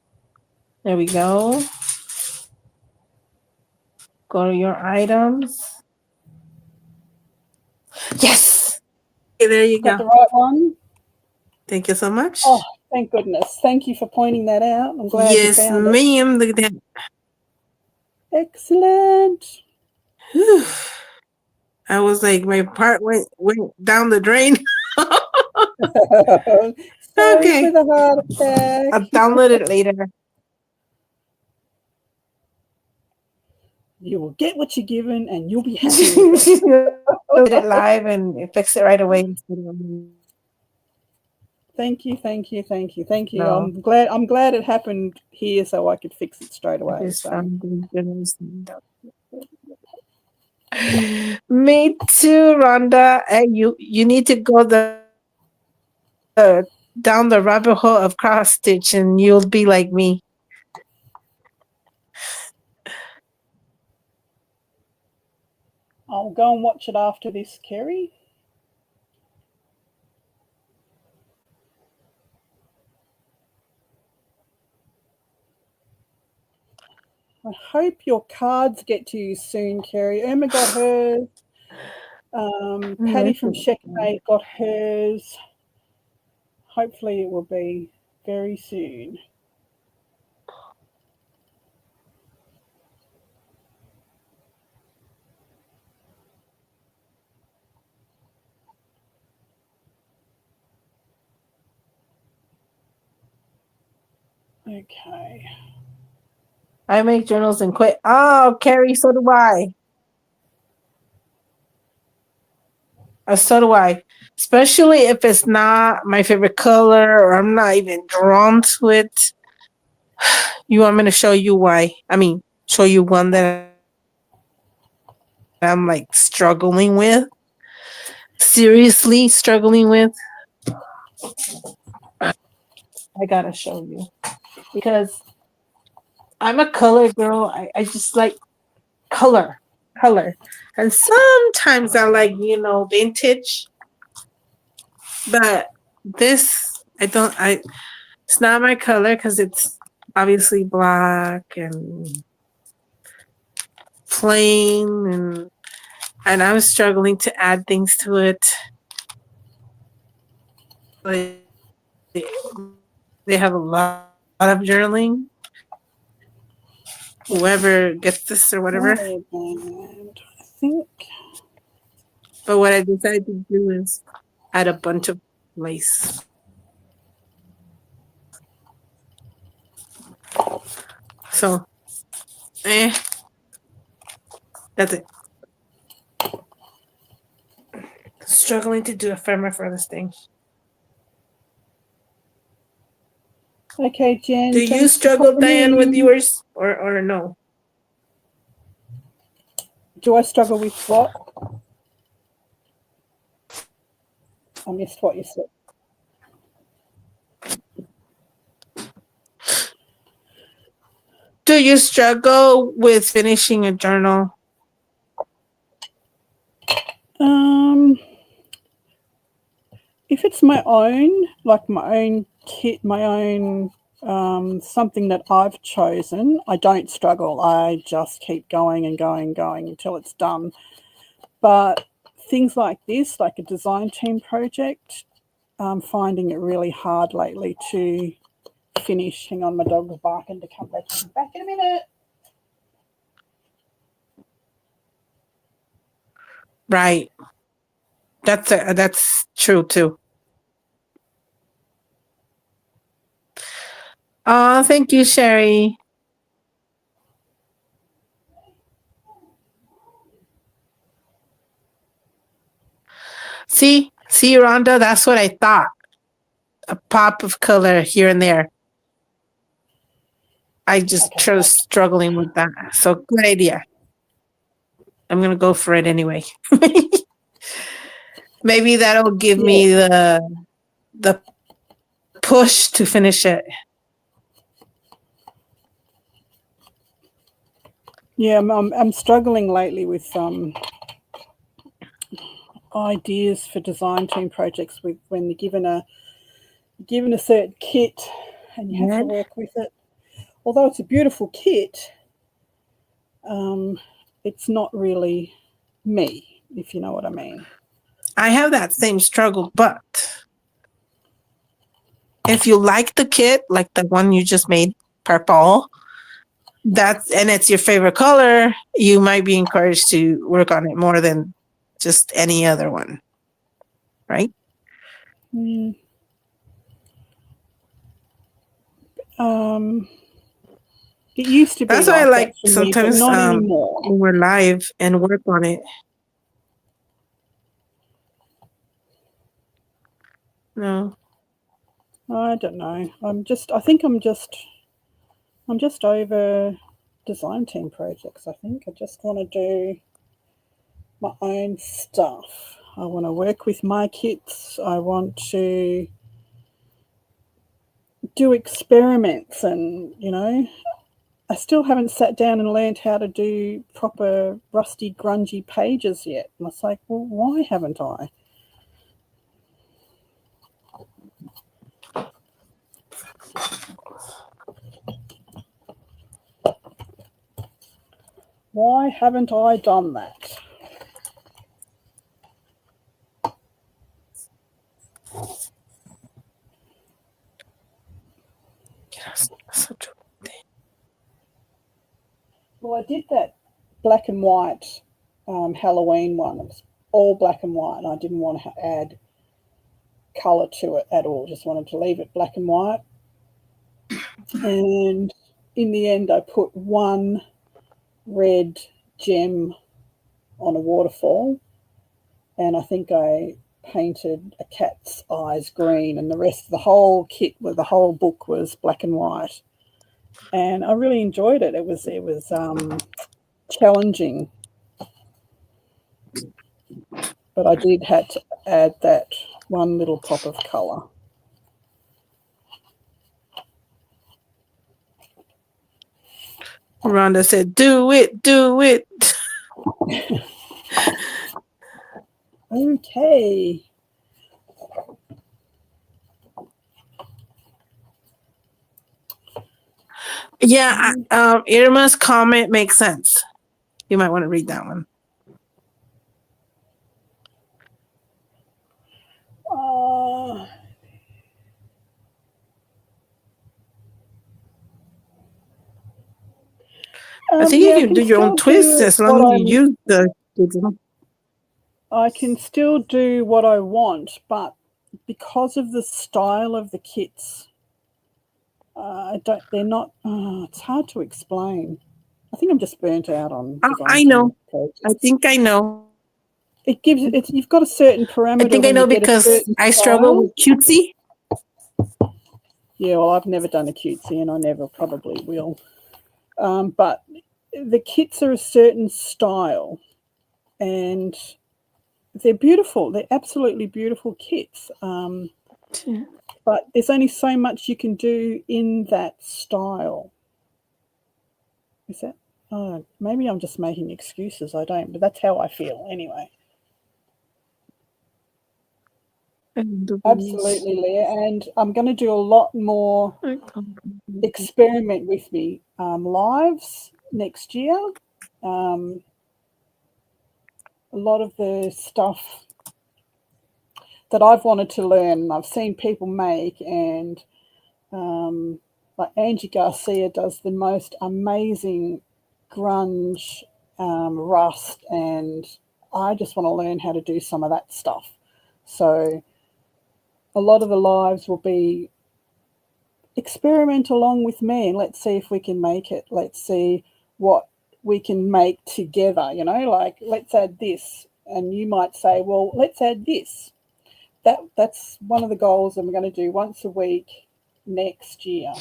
There we go. Go to your items. Yes. Okay, there you Got go. the right one? Thank you so much. Oh, thank goodness. Thank you for pointing that out. I'm glad you found it. Yes, ma'am. Look at that. Excellent. I was like, my part went down the drain. Sorry Okay. for the heart attack. I'll download it later. You will get what you're given and you'll be happy with it. Did it live and fix it right away. Thank you, thank you, thank you, thank you. No. I'm glad it happened here so I could fix it straight away. Just So. found the goodness. Me too, Rhonda. You need to go down the rabbit hole of cross stitch, and you'll be like me. I'll go and watch it after this, Kerry. I hope your cards get to you soon, Kerry. Emma got hers. Patty from Checkmate got hers. Hopefully it will be very soon. Okay. I make journals and quit. Oh, Carrie, so do I. So do I. Especially if it's not my favorite color or I'm not even drawn to it. You want me to show you why? I mean, show you one that I'm like struggling with. Seriously struggling with. I gotta show you. Because I'm a color girl. I just like color. And sometimes I like, vintage. But this, it's not my color because it's obviously black and plain and I was struggling to add things to it. They have a lot of journaling. Whoever gets this or whatever. And I think. But what I decided to do is add a bunch of lace. So, that's it. Struggling to do a firmer for this thing. Okay, Jen. Do you struggle, Diane, with yours or no? Do I struggle with what? I missed what you said. Do you struggle with finishing a journal? If it's my own, like my own kit, my own something that I've chosen, I don't struggle. I just keep going and going and going until it's done. But things like this, like a design team project, I'm finding it really hard lately to finish. Hang on, my dog is barking to come back. Back in a minute. Right. That's true too. Oh, thank you, Sherry. See, Rhonda, that's what I thought. A pop of color here and there. I just struggling with that. So good idea. I'm gonna go for it anyway. Maybe that'll give me the push to finish it. Yeah, I'm struggling lately with ideas for design team projects with when you're given a certain kit and you have to work with it. Although it's a beautiful kit, it's not really me, if you know what I mean. I have that same struggle, but if you like the kit, like the one you just made, purple, and it's your favorite color, you might be encouraged to work on it more than just any other one, right? It used to be That's why I like that like for me, but sometimes not anymore. when we're live and work on it. No. I don't know. I think I'm just over design team projects. I think I just want to do my own stuff. I want to work with my kits. I want to do experiments, and I still haven't sat down and learned how to do proper rusty, grungy pages yet. And it's like, well, why haven't I? Why haven't I done that? Yes, such a- Well, I did that black and white Halloween one. It was all black and white, and I didn't want to add colour to it at all. Just wanted to leave it black and white. And in the end, I put one red gem on a waterfall, and I think I painted a cat's eyes green, and the rest of the whole kit, the whole book was black and white. And I really enjoyed it. It was challenging, but I did have to add that one little pop of colour. Rhonda said, "Do it, do it." Okay. Yeah, Irma's comment makes sense. You might want to read that one. I think Yeah, you can do your own twists as long as you use the digital. I can still do what I want, but because of the style of the kits, they're not. It's hard to explain. I think I'm just burnt out on design. I know. I think I know. It gives it. You've got a certain parameter. I think I know because I struggle with cutesy. Yeah, well, I've never done a cutesy, and I never probably will. But the kits are a certain style, and they're beautiful. They're absolutely beautiful kits. But there's only so much you can do in that style. Is that? Oh, maybe I'm just making excuses. I don't, but that's how I feel anyway. Absolutely, Leah. And I'm going to do a lot more experiment with me lives next year. A lot of the stuff that I've wanted to learn, I've seen people make, and like Angie Garcia does the most amazing grunge rust, and I just want to learn how to do some of that stuff. So a lot of the lives will be experiment along with me, and let's see if we can make it. Let's see what we can make together, like let's add this, and you might say, well, let's add this. That's one of the goals I'm going to do once a week next year.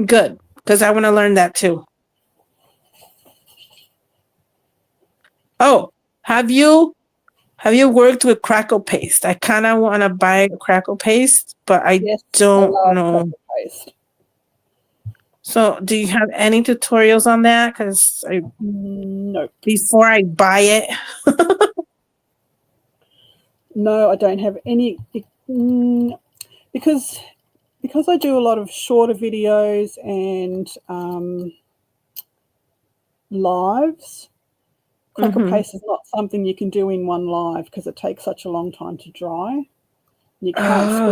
Good, because I want to learn that too. Oh, have you worked with crackle paste? I kind of want to buy crackle paste, but I don't know. Paste. So, do you have any tutorials on that? Because no. Before I buy it. No, I don't have any. Because I do a lot of shorter videos and lives. Crackle paste is not something you can do in one live because it takes such a long time to dry. You can't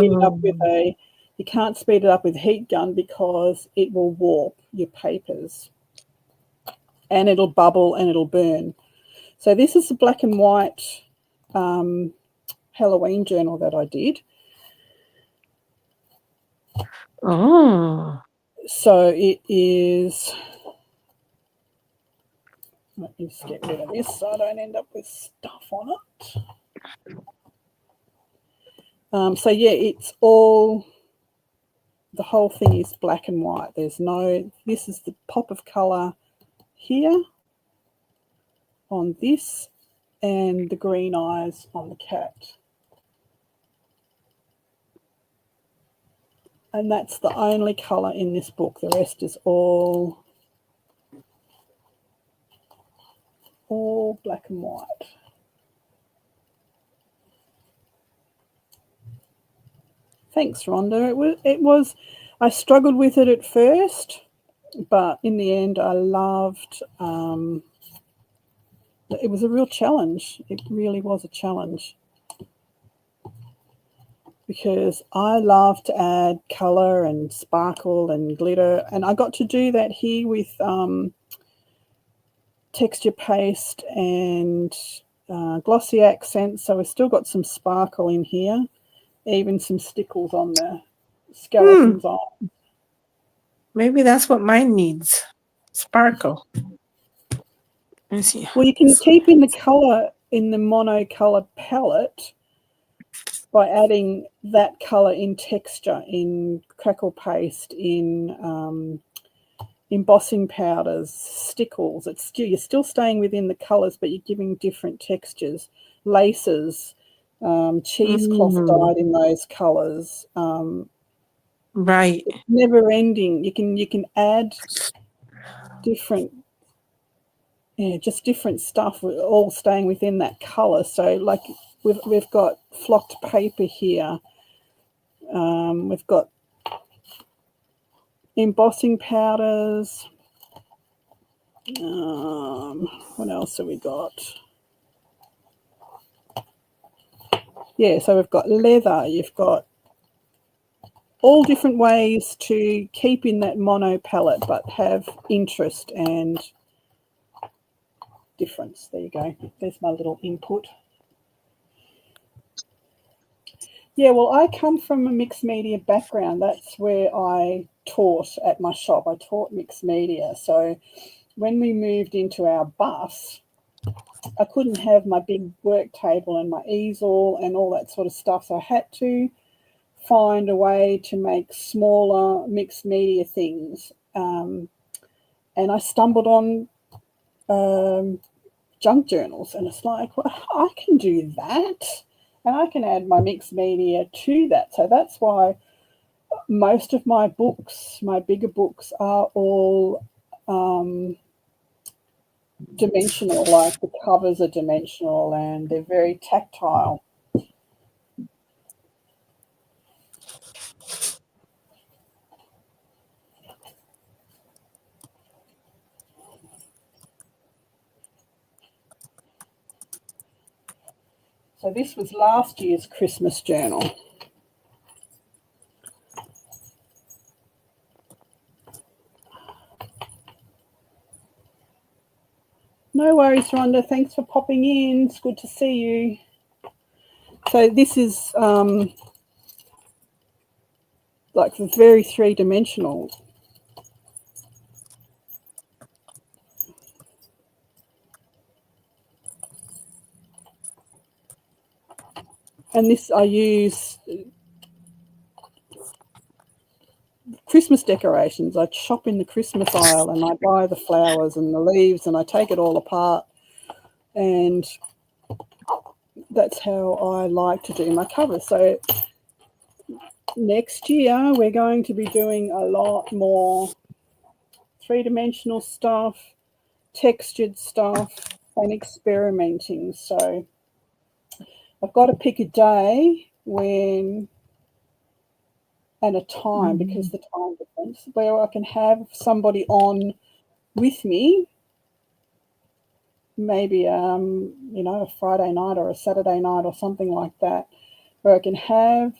speed it up with a heat gun because it will warp your papers, and it'll bubble and it'll burn. So this is a black and white Halloween journal that I did, Oh. So it is, let me just get rid of this so I don't end up with stuff on it. So yeah, it's all, the whole thing is black and white. There's no, this is the pop of colour here on this, and the green eyes on the cat. And that's the only colour in this book. The rest is all black and white. Thanks, Rhonda. It was, I struggled with it at first, but in the end I loved, it was a real challenge. It really was a challenge, because I love to add colour and sparkle and glitter, and I got to do that here with texture paste and glossy accents, so we've still got some sparkle in here, even some stickles on the skeletons on. Maybe that's what mine needs. Sparkle. Let me see. Well, you can keep in the colour in the monocolor palette by adding that colour in texture, in crackle paste, in embossing powders, stickles. You're still staying within the colours, but you're giving different textures. Laces, cheesecloth dyed in those colours. Right. It's never ending. You can add different, just different stuff, all staying within that colour. So like we've got flocked paper here. We've got embossing powders. What else have we got? Yeah, so we've got leather. You've got all different ways to keep in that mono palette but have interest and difference. There you go. There's my little input. Yeah, well, I come from a mixed media background. That's where I taught at my shop. I taught mixed media. So when we moved into our bus, I couldn't have my big work table and my easel and all that sort of stuff. So I had to find a way to make smaller mixed media things. And I stumbled on junk journals, and it's like, well, I can do that, and I can add my mixed media to that. So that's why most of my books, my bigger books, are all dimensional, like the covers are dimensional and they're very tactile. So this was last year's Christmas journal. No worries, Rhonda. Thanks for popping in. It's good to see you. So this is like very three-dimensional. And this, I use Christmas decorations. I shop in the Christmas aisle and I buy the flowers and the leaves and I take it all apart, and that's how I like to do my covers. So next year we're going to be doing a lot more three-dimensional stuff, textured stuff, and experimenting. So I've got to pick a day when and a time, because the time difference, where I can have somebody on with me, maybe a Friday night or a Saturday night or something like that, where I can have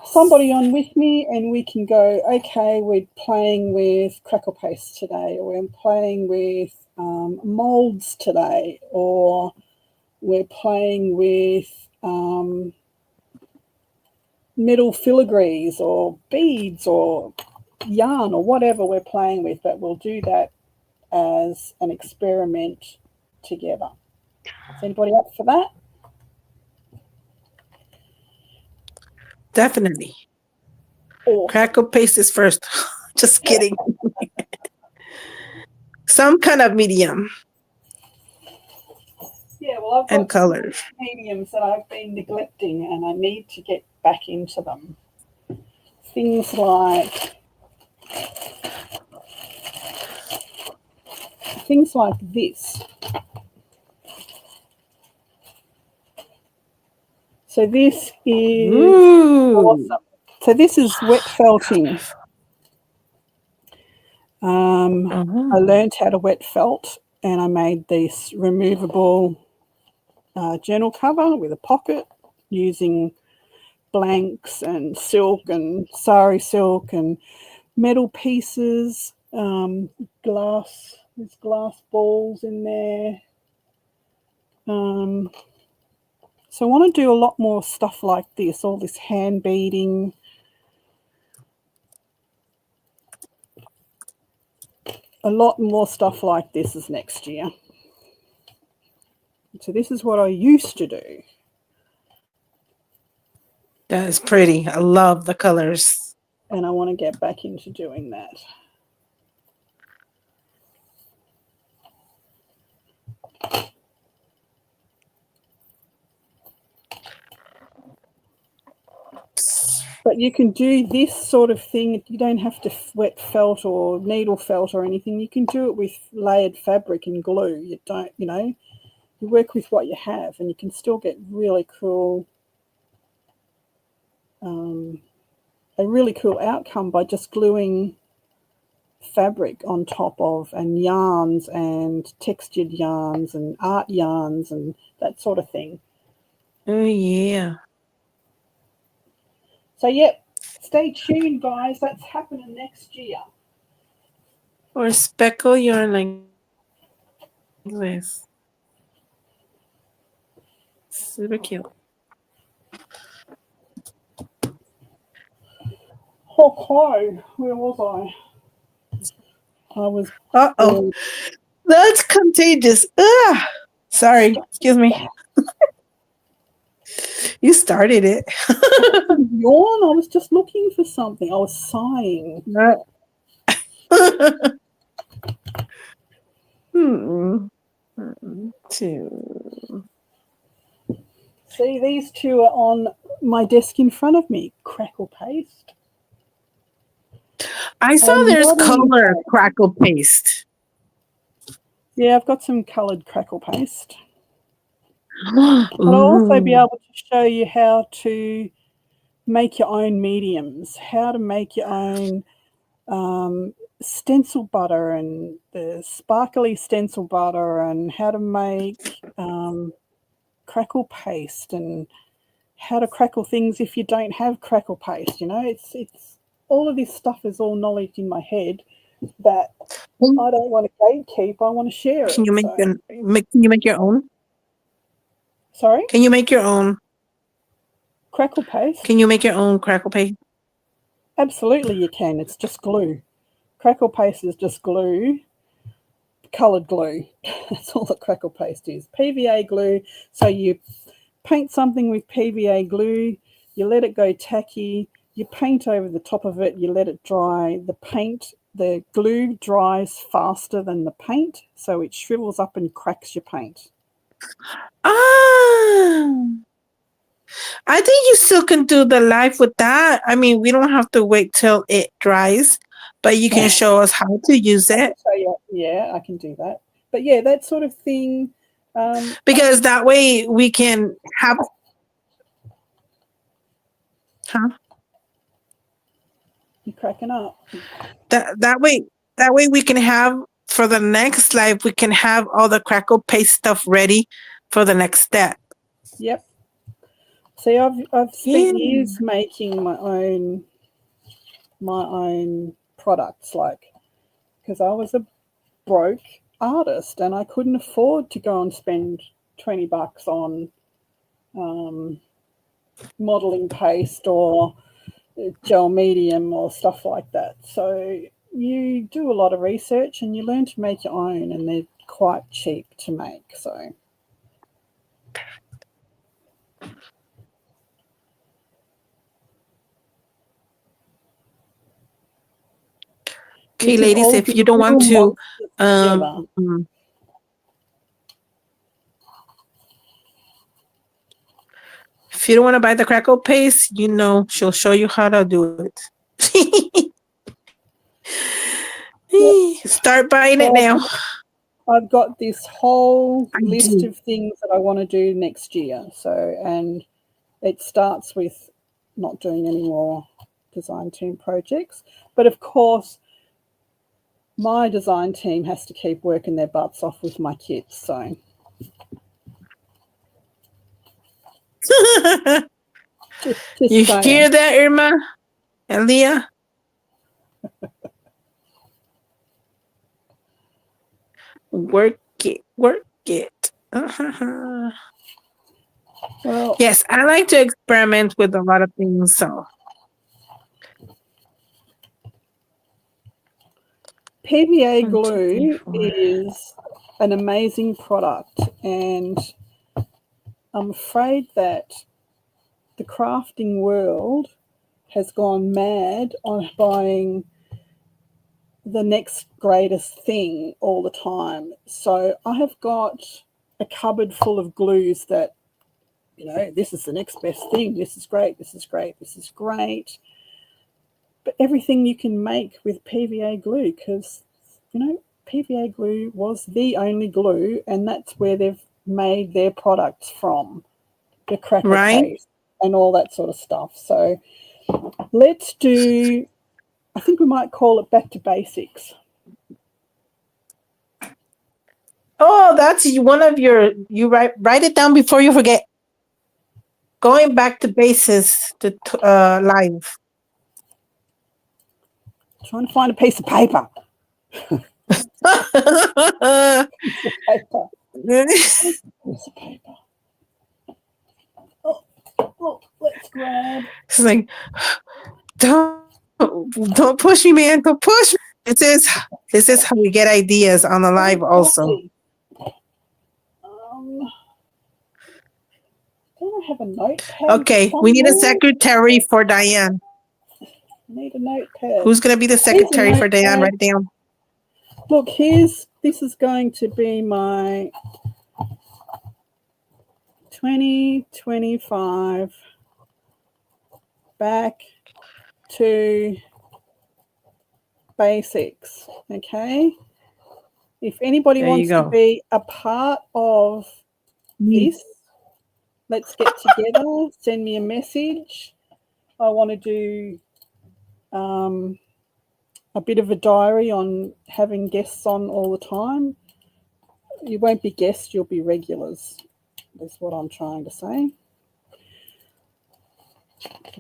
somebody on with me and we can go, okay, we're playing with crackle paste today, or we're playing with molds today, or we're playing with metal filigrees or beads or yarn or whatever we're playing with, but we'll do that as an experiment together. Is anybody up for that? Definitely. Awesome. Crackle paste is first. Just kidding. Some kind of medium Yeah, well, I've and got some colors. mediums that I've been neglecting and I need to get back into them. Things like this. So this is Ooh. awesome. So this is wet felting. I learned how to wet felt and I made this removable journal cover with a pocket using blanks and silk and sari silk and metal pieces, glass. There's glass balls in there. So I want to do a lot more stuff like this, all this hand beading. A lot more stuff like this is next year. So this is what I used to do. That is pretty. I love the colors. And I want to get back into doing that. But you can do this sort of thing. You don't have to wet felt or needle felt or anything. You can do it with layered fabric and glue. You don't, you work with what you have and you can still get really cool, a really cool outcome by just gluing fabric on top of and yarns and textured yarns and art yarns and that sort of thing. Oh, yeah. So, yep, stay tuned, guys. That's happening next year. Or speckle yarn like this. Super cute. Okay, where was I? I was. Uh-oh. That's contagious. Ah, sorry. Excuse me. You started it. Yawn. I was just looking for something. I was sighing. Two. See, these two are on my desk in front of me. Crackle paste. I saw there's color crackle paste. Yeah, I've got some coloured crackle paste. I'll also be able to show you how to make your own mediums, how to make your own stencil butter and the sparkly stencil butter, and how to make crackle paste and how to crackle things if you don't have crackle paste. It's all of this stuff is all knowledge in my head that I don't want to gatekeep. I want to share it. Can you make your own? Sorry? Can you make your own Crackle paste? Can you make your own crackle paste? Absolutely you can. It's just glue. Crackle paste is just glue, coloured glue. That's all that crackle paste is. PVA glue. So you paint something with PVA glue, you let it go tacky, you paint over the top of it, you let it dry. The glue dries faster than the paint, so it shrivels up and cracks your paint. I think you still can do the live with that. I mean, we don't have to wait till it dries, but you can show us how to use it. So yeah, I can do that. But yeah, that sort of thing. Because that way we can have. Huh? You're cracking up. That way we can have for the next live. We can have all the crackle paste stuff ready for the next step. Yep. See, I've spent years making my own products, because I was a broke artist and I couldn't afford to go and spend $20 on modeling paste or gel medium or stuff like that. So you do a lot of research and you learn to make your own, and they're quite cheap to make. So Okay, ladies, if you don't want to, if you don't want to buy the crackle paste, she'll show you how to do it. Yep. Start buying it now. I've got this whole list of things that I want to do next year. So, and it starts with not doing any more design team projects. But of course, my design team has to keep working their butts off with my kits. So just you hear that, Irma and Leah? Work it. Well, yes, I like to experiment with a lot of things. So PVA glue is an amazing product, and I'm afraid that the crafting world has gone mad on buying the next greatest thing all the time. So I have got a cupboard full of glues that, this is the next best thing. This is great. This is great. This is great. But everything you can make with PVA glue, because, PVA glue was the only glue, and that's where they've made their products from, the crackle paste and all that sort of stuff. So let's do, I think we might call it back to basics. Oh, that's one of you write it down before you forget. Going back to basics to live. Trying to find a piece of paper. Piece of paper. Piece of paper. Oh, let's grab. It's like, don't push me, man. Don't push me. This is how we get ideas on the live also. Don't I have a notepad? Okay, we need a secretary for Diane. Need a notepad. Who's going to be the secretary for Diane? Write it down. Look, this is going to be my 2025 back to basics. Okay. If anybody wants to be a part of this, let's get together. Send me a message. I want to do a bit of a diary on having guests on all the time. You won't be guests, you'll be regulars, is what I'm trying to say.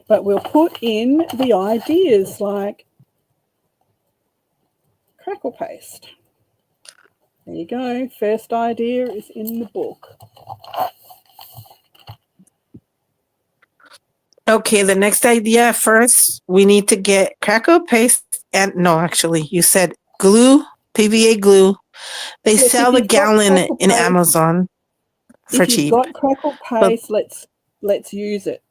But we'll put in the ideas like crackle paste. There you go. First idea is in the book. Okay, the next idea first, we need to get crackle paste and no, actually, you said glue, PVA glue. They sell the gallon in Amazon for cheap. If you've got crackle paste, let's use it.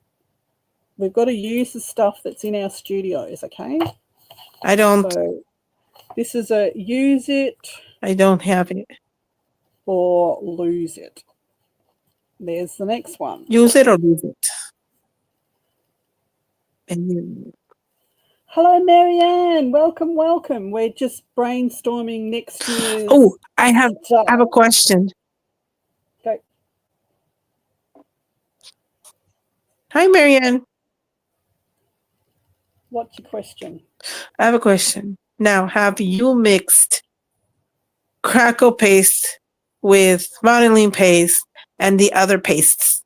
We've got to use the stuff that's in our studios, okay? I don't. So this is a use it. I don't have it. Or lose it. There's the next one. Use it or lose it. Hello, Marianne. Welcome, welcome. We're just brainstorming next year's. Oh, I have a question. Go. Hi, Marianne. What's your question? I have a question. Now, have you mixed crackle paste with modeling paste and the other pastes?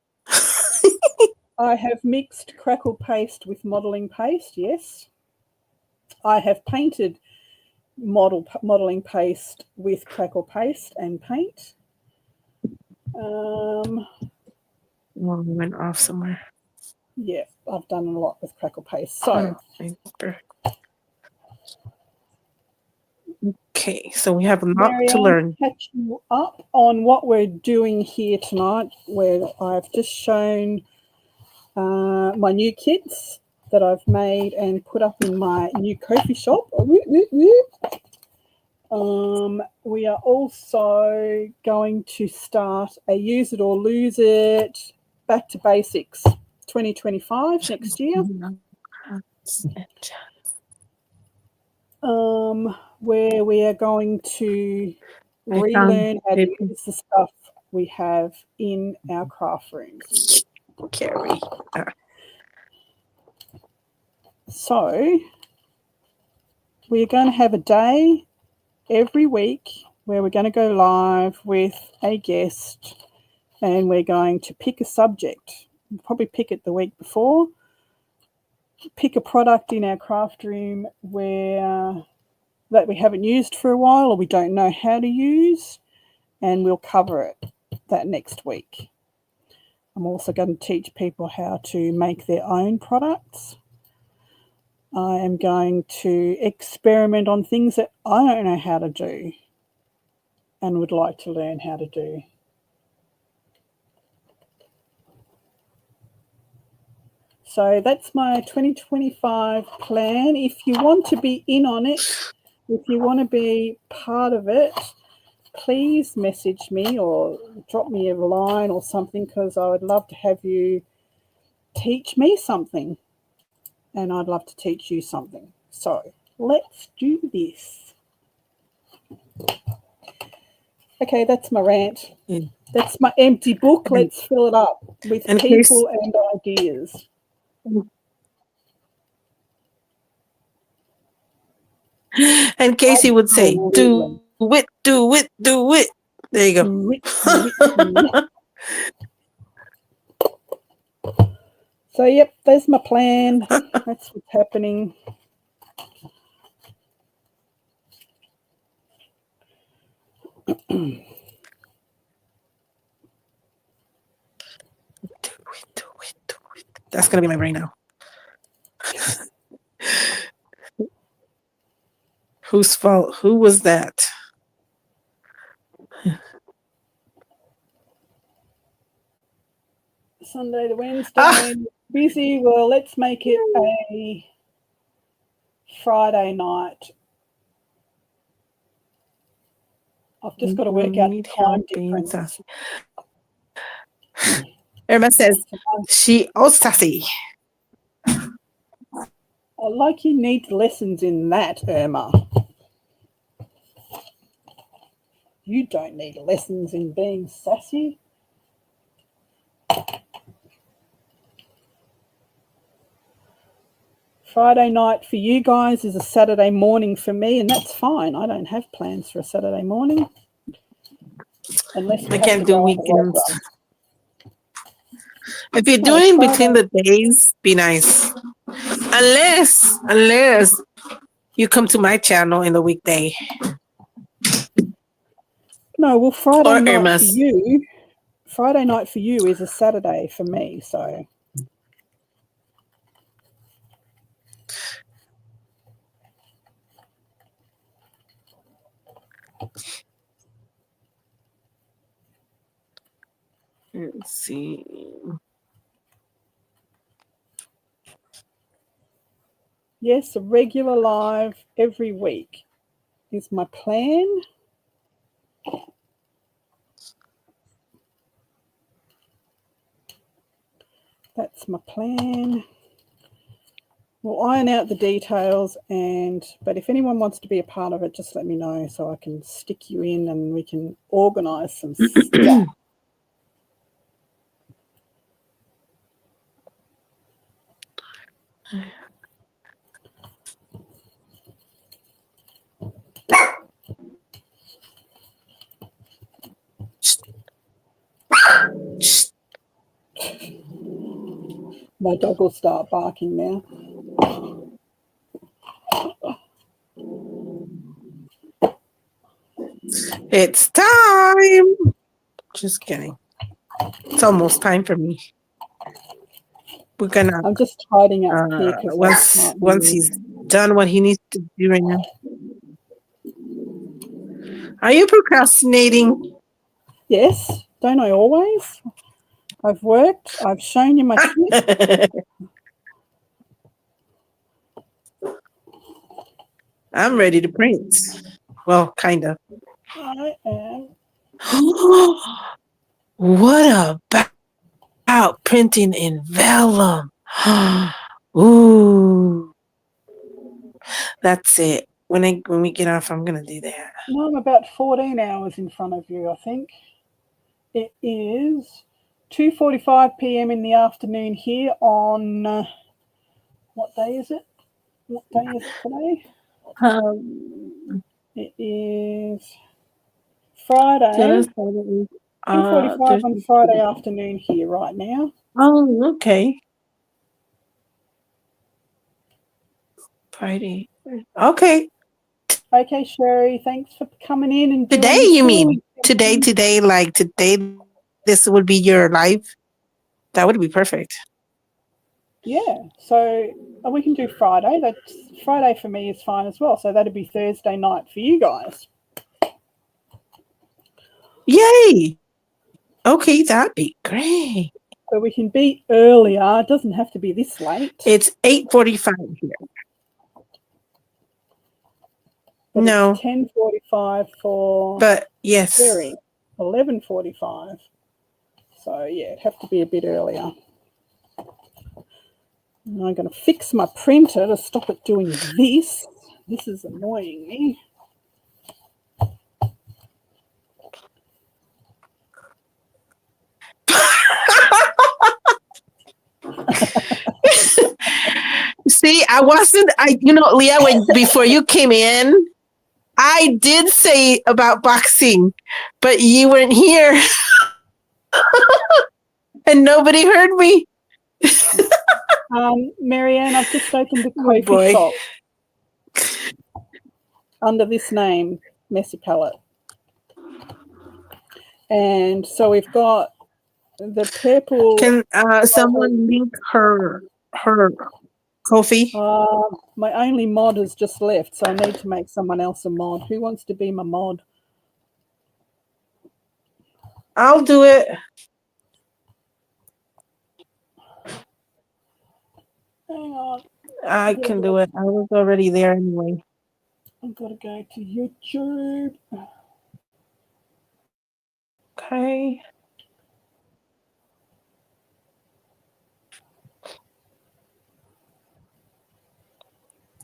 I have mixed crackle paste with modeling paste, yes. I have painted modeling paste with crackle paste and paint. We went off somewhere. Yeah, I've done a lot with Crackle Paste. So, okay, so we have a lot to Marianne, learn. catch you up on what we're doing here tonight, where I've just shown my new kits that I've made and put up in my new Ko-fi shop. We are also going to start a Use It or Lose It Back to Basics 2025 next year. Where we are going to relearn how to use the stuff we have in our craft rooms. Carrie. So we're going to have a day every week where we're going to go live with a guest and we're going to pick a subject. We'll probably pick it the week before. Pick a product in our craft room that we haven't used for a while or we don't know how to use, and we'll cover it that next week. I'm also going to teach people how to make their own products. I am going to experiment on things that I don't know how to do and would like to learn how to do. So that's my 2025 plan. If you want to be in on it, if you want to be part of it, please message me or drop me a line or something, because I would love to have you teach me something and I'd love to teach you something. So let's do this. Okay, that's my rant. That's my empty book. Let's fill it up with people and ideas. And Casey would say, do it, do it, do it. There you go. Do it, do it, do it. So, yep, there's my plan. That's what's happening. That's going to be my brain now. Whose fault? Who was that? Sunday to Wednesday. Busy. Well, let's make it a Friday night. I've just got to work out the time difference. Irma says, she sassy. Like you need lessons in that, Irma. You don't need lessons in being sassy. Friday night for you guys is a Saturday morning for me, and that's fine. I don't have plans for a Saturday morning. Unless I can't do weekends. If you're doing between the days, be nice. Unless you come to my channel in the weekday. No, well, Friday night for you is a Saturday for me, so. Let's see. Yes, a regular live every week is my plan. That's my plan. We'll iron out the details, but if anyone wants to be a part of it, just let me know so I can stick you in and we can organise some stuff. My dog will start barking now. It's time. Just kidding. It's almost time for me. We're gonna I'm just tidying up here because once he's done what he needs to do right now. Are you procrastinating? Yes, don't I always? I've worked. I've shown you my kit. I'm ready to print. Well, kind of. I am. What about printing in vellum? Ooh, that's it. When we get off, I'm gonna do that. No, I'm about 14 hours in front of you, I think. It is 2:45 p.m. in the afternoon here on what day is it? What day is it today? It is Friday. 2:45 on Friday afternoon here right now. Oh, okay. Friday. Okay. Okay, Sherry, thanks for coming in and Today, doing you mean? Today, like today, this would be your live? That would be perfect. Yeah, so we can do Friday. That's Friday for me is fine as well. So that'd be Thursday night for you guys. Yay! Okay, that'd be great. So we can be earlier. It doesn't have to be this late. It's 8:45 here. But no. It's 10:45 for But yes. Sherry. 11:45. So yeah, it'd have to be a bit earlier. And I'm going to fix my printer to stop it doing this. This is annoying me. See, Leah, before you came in, I did say about boxing, but you weren't here. And nobody heard me. Marianne, I've just opened a Ko-fi shop under this name, Messy Palette. And so we've got the purple. Can someone link her Ko-fi? My only mod has just left, so I need to make someone else a mod. Who wants to be my mod? I'll do it. Hang on. I can do it. I was already there anyway. I've got to go to YouTube. Okay.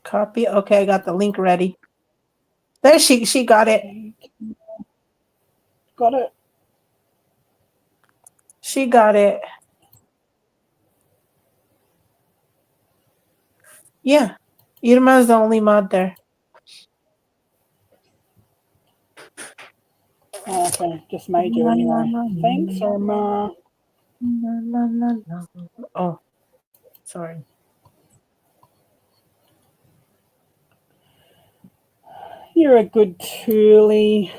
Copy. Okay, I got the link ready. There, she got it. Got it. She got it. Yeah. Irma's the only mod there. Oh, okay, just made you anyway. Thanks, Irma. Oh, sorry. You're a good toolie.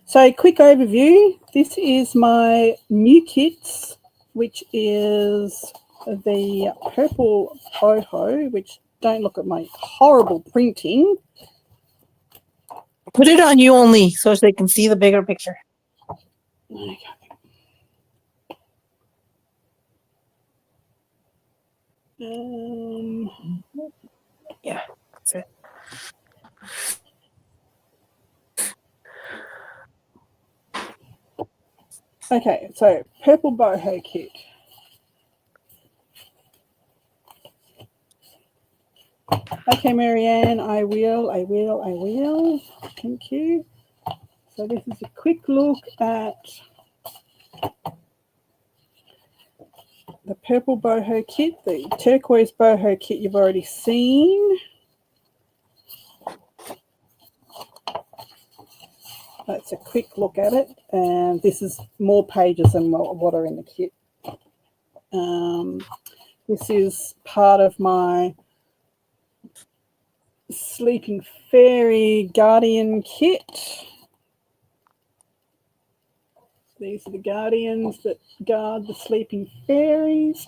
So, quick overview. This is my new kits, which is the purple boho, which don't look at my horrible printing. Put it on you only so they can see the bigger picture. Okay. Yeah, that's it. Okay, so purple boho kit. Okay, Marianne, I will. Thank you. So this is a quick look at the purple boho kit. The turquoise boho kit you've already seen. That's a quick look at it. And this is more pages than what are in the kit. This is part of my Sleeping Fairy Guardian kit. These are the guardians that guard the sleeping fairies.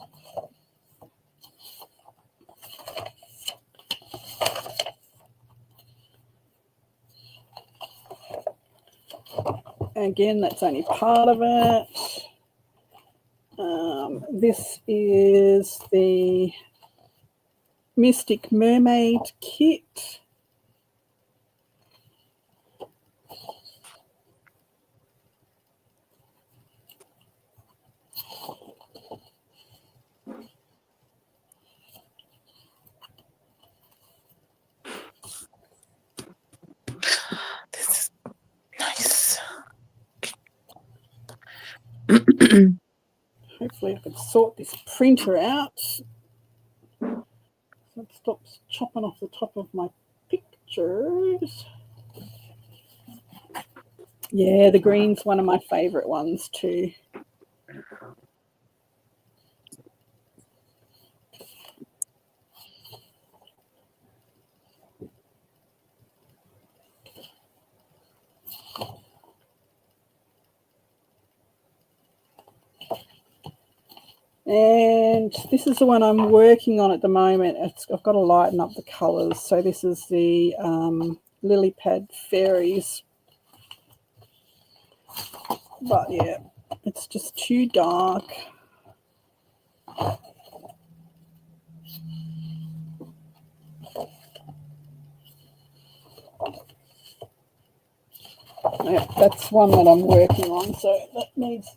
Again, that's only part of it. This is the Mystic Mermaid kit. This is nice. Hopefully I can sort this printer out so it stops chopping off the top of my pictures. Yeah, the green's one of my favourite ones too. And this is the one I'm working on at the moment. I've got to lighten up the colours. So this is the Lily Pad Fairies. But yeah, it's just too dark. Yeah, that's one that I'm working on. So that needs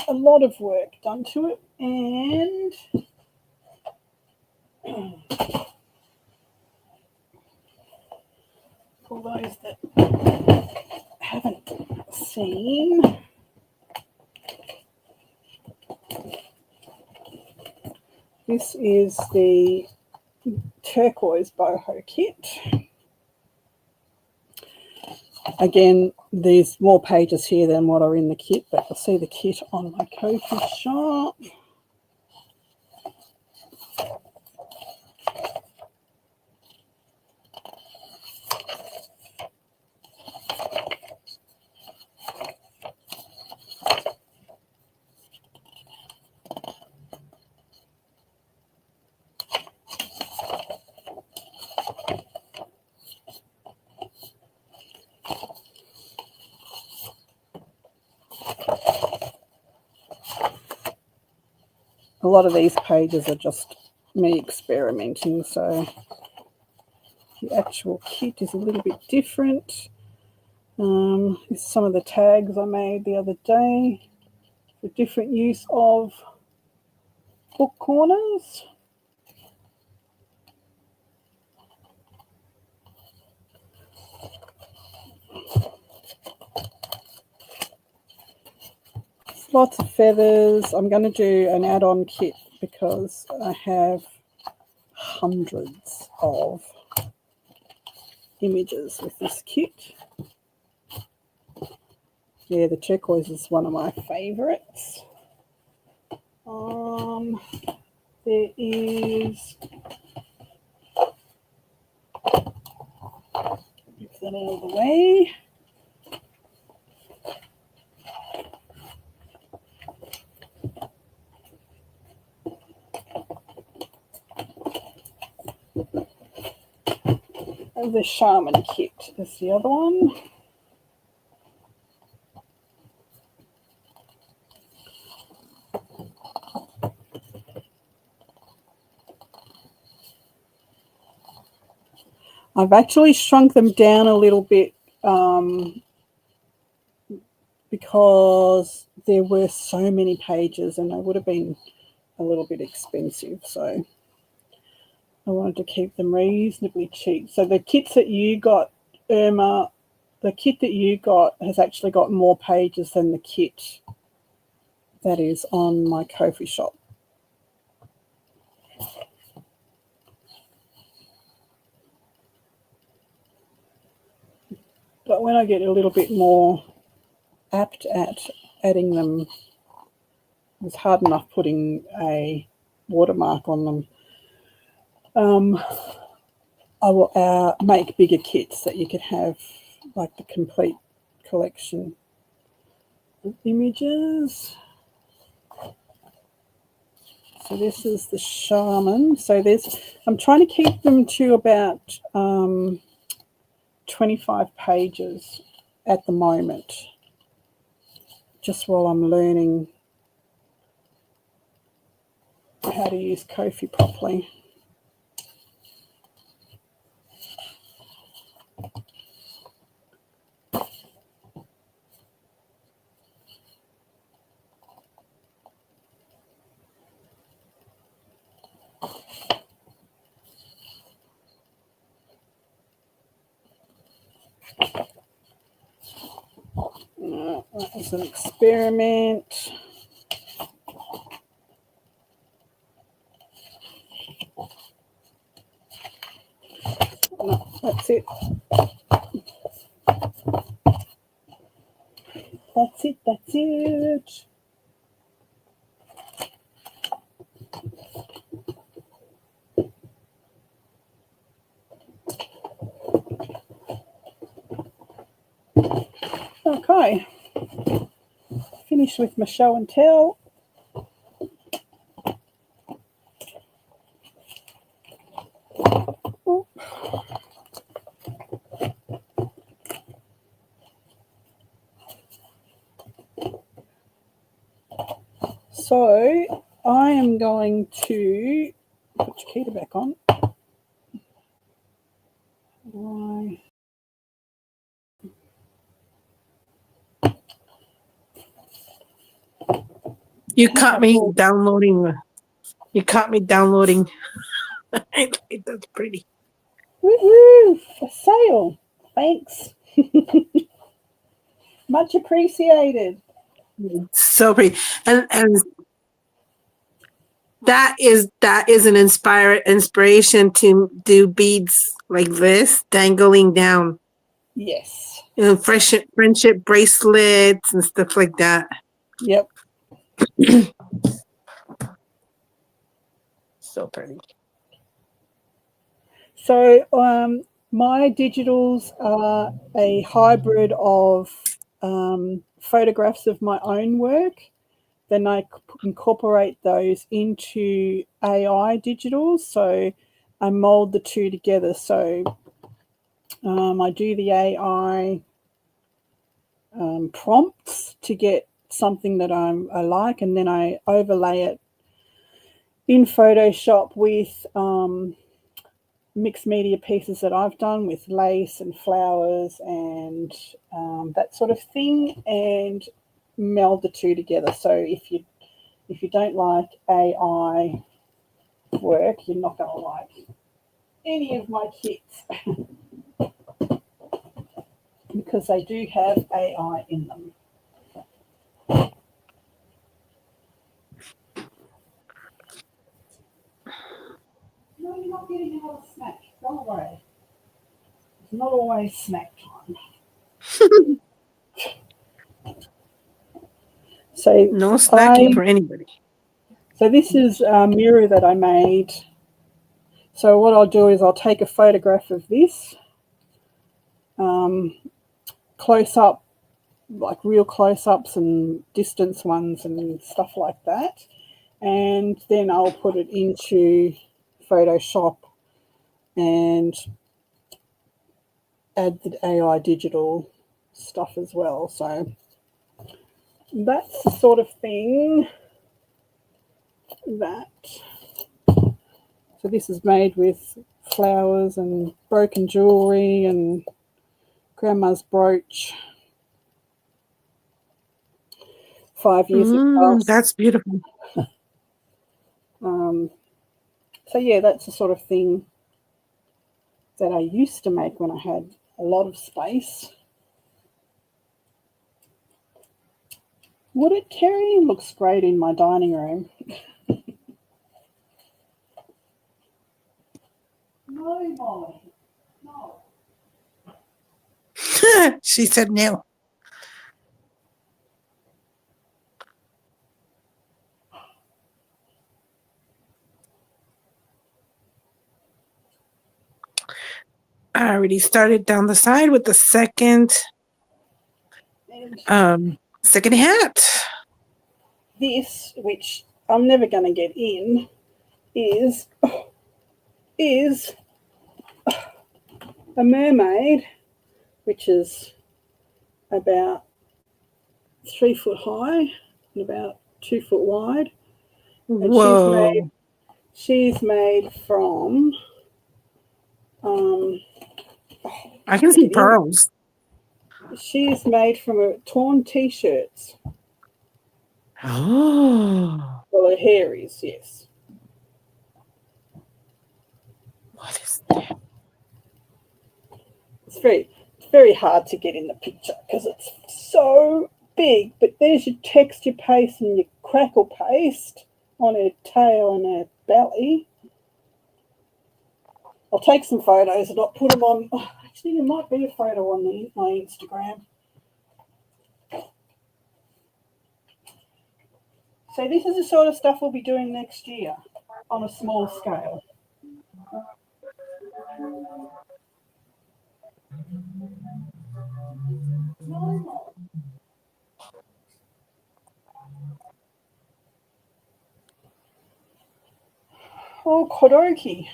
a lot of work done to it. And for those that haven't seen, this is the turquoise boho kit. Again, there's more pages here than what are in the kit, but you'll see the kit on my Ko-fi shop. A lot of these pages are just me experimenting, so the actual kit is a little bit different. This is some of the tags I made the other day for different use of book corners. Lots of feathers. I'm going to do an add-on kit because I have hundreds of images with this kit. Yeah, the turquoise is one of my favorites. There is, get that out of the way. And the Shaman kit is the other one. I've actually shrunk them down a little bit because there were so many pages and they would have been a little bit expensive. So I wanted to keep them reasonably cheap. So the kits that you got, Irma, the kit that you got has actually got more pages than the kit that is on my Ko-fi shop. But when I get a little bit more apt at adding them, it's hard enough putting a watermark on them. I will make bigger kits that you could have like the complete collection. images. So this is the shaman. So I'm trying to keep them to about 25 pages at the moment, just while I'm learning how to use Ko-fi properly. That was an experiment. No, that's it. That's it. That's it. Okay. Finished with my show and tell. So I am going to put Chiquita back on. You caught me downloading. You caught me downloading. That's pretty. Woo-hoo! A sale. Thanks. Much appreciated. So pretty. And that is an inspiration to do beads like this dangling down. Yes. You know, friendship bracelets and stuff like that. Yep. So pretty. So my digitals are a hybrid of photographs of my own work. Then I incorporate those into AI digitals. So I mold the two together. So I do the AI prompts to get something that I like, and then I overlay it in Photoshop with mixed media pieces that I've done with lace and flowers and that sort of thing, and meld the two together. So if you don't like AI work, you're not going to like any of my kits because they do have AI in them. No, you're not getting another snack. Go away. It's not always snack time. So no snacking for anybody. So this is a mirror that I made. So what I'll do is I'll take a photograph of this, close up, like real close-ups and distance ones and stuff like that. And then I'll put it into Photoshop and add the AI digital stuff as well. So that's the sort of thing that... So this is made with flowers and broken jewellery and grandma's brooch 5 years ago. That's beautiful. So yeah, that's the sort of thing that I used to make when I had a lot of space. Would it, Terry? Looks great in my dining room. No, Molly. No. She said no. I already started down the side with the second Second hat. This, which I'm never going to get in, is a mermaid, which is about 3 foot high and about 2 foot wide. And Whoa. she's made from I can see pearls. she is made from torn t-shirts. Oh. Well, her hair is, yes. What is that? It's very hard to get in the picture because it's so big. But there's your texture paste and your crackle paste on her tail and her belly. I'll take some photos and I'll put them on. Oh, actually, there might be a photo on my Instagram. So this is the sort of stuff we'll be doing next year on a small scale. Oh, Kodoki.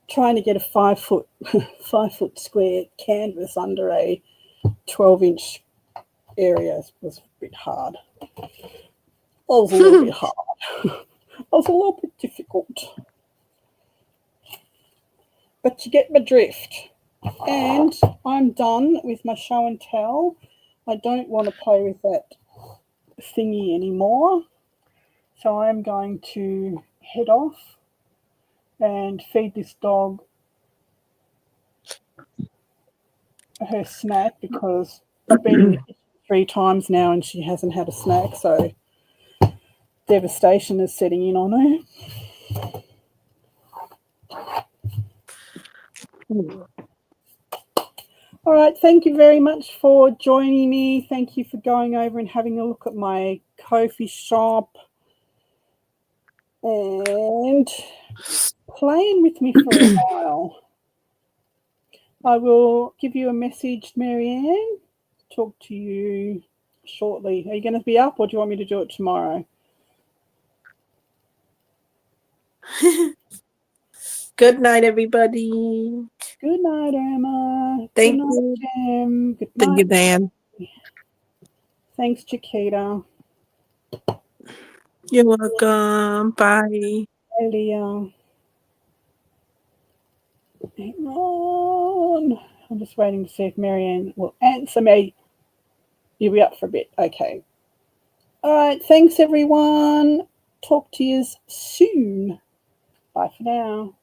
Trying to get a 5 foot square canvas under a 12-inch area was a bit hard. I was a little bit hard. I was a little bit difficult. But you get my drift. And I'm done with my show and tell. I don't want to play with that thingy anymore. So I'm going to head off and feed this dog her snack because I've been in the kitchen 3 times now and she hasn't had a snack. So devastation is setting in on her. All right, thank you very much for joining me. Thank you for going over and having a look at my Ko-fi shop and playing with me for a while. I will give you a message, Marianne. Talk to you shortly. Are you going to be up or do you want me to do it tomorrow? Good night, everybody. Good night, Emma. Thank Good night, you. Jim. Good Thank night. you, Dan. Thanks, Chiquita. You're welcome. Bye. Hey, Leah. Hang on. I'm just waiting to see if Marianne will answer me. You'll be up for a bit. Okay. All right. Thanks, everyone. Talk to you soon. Bye for now.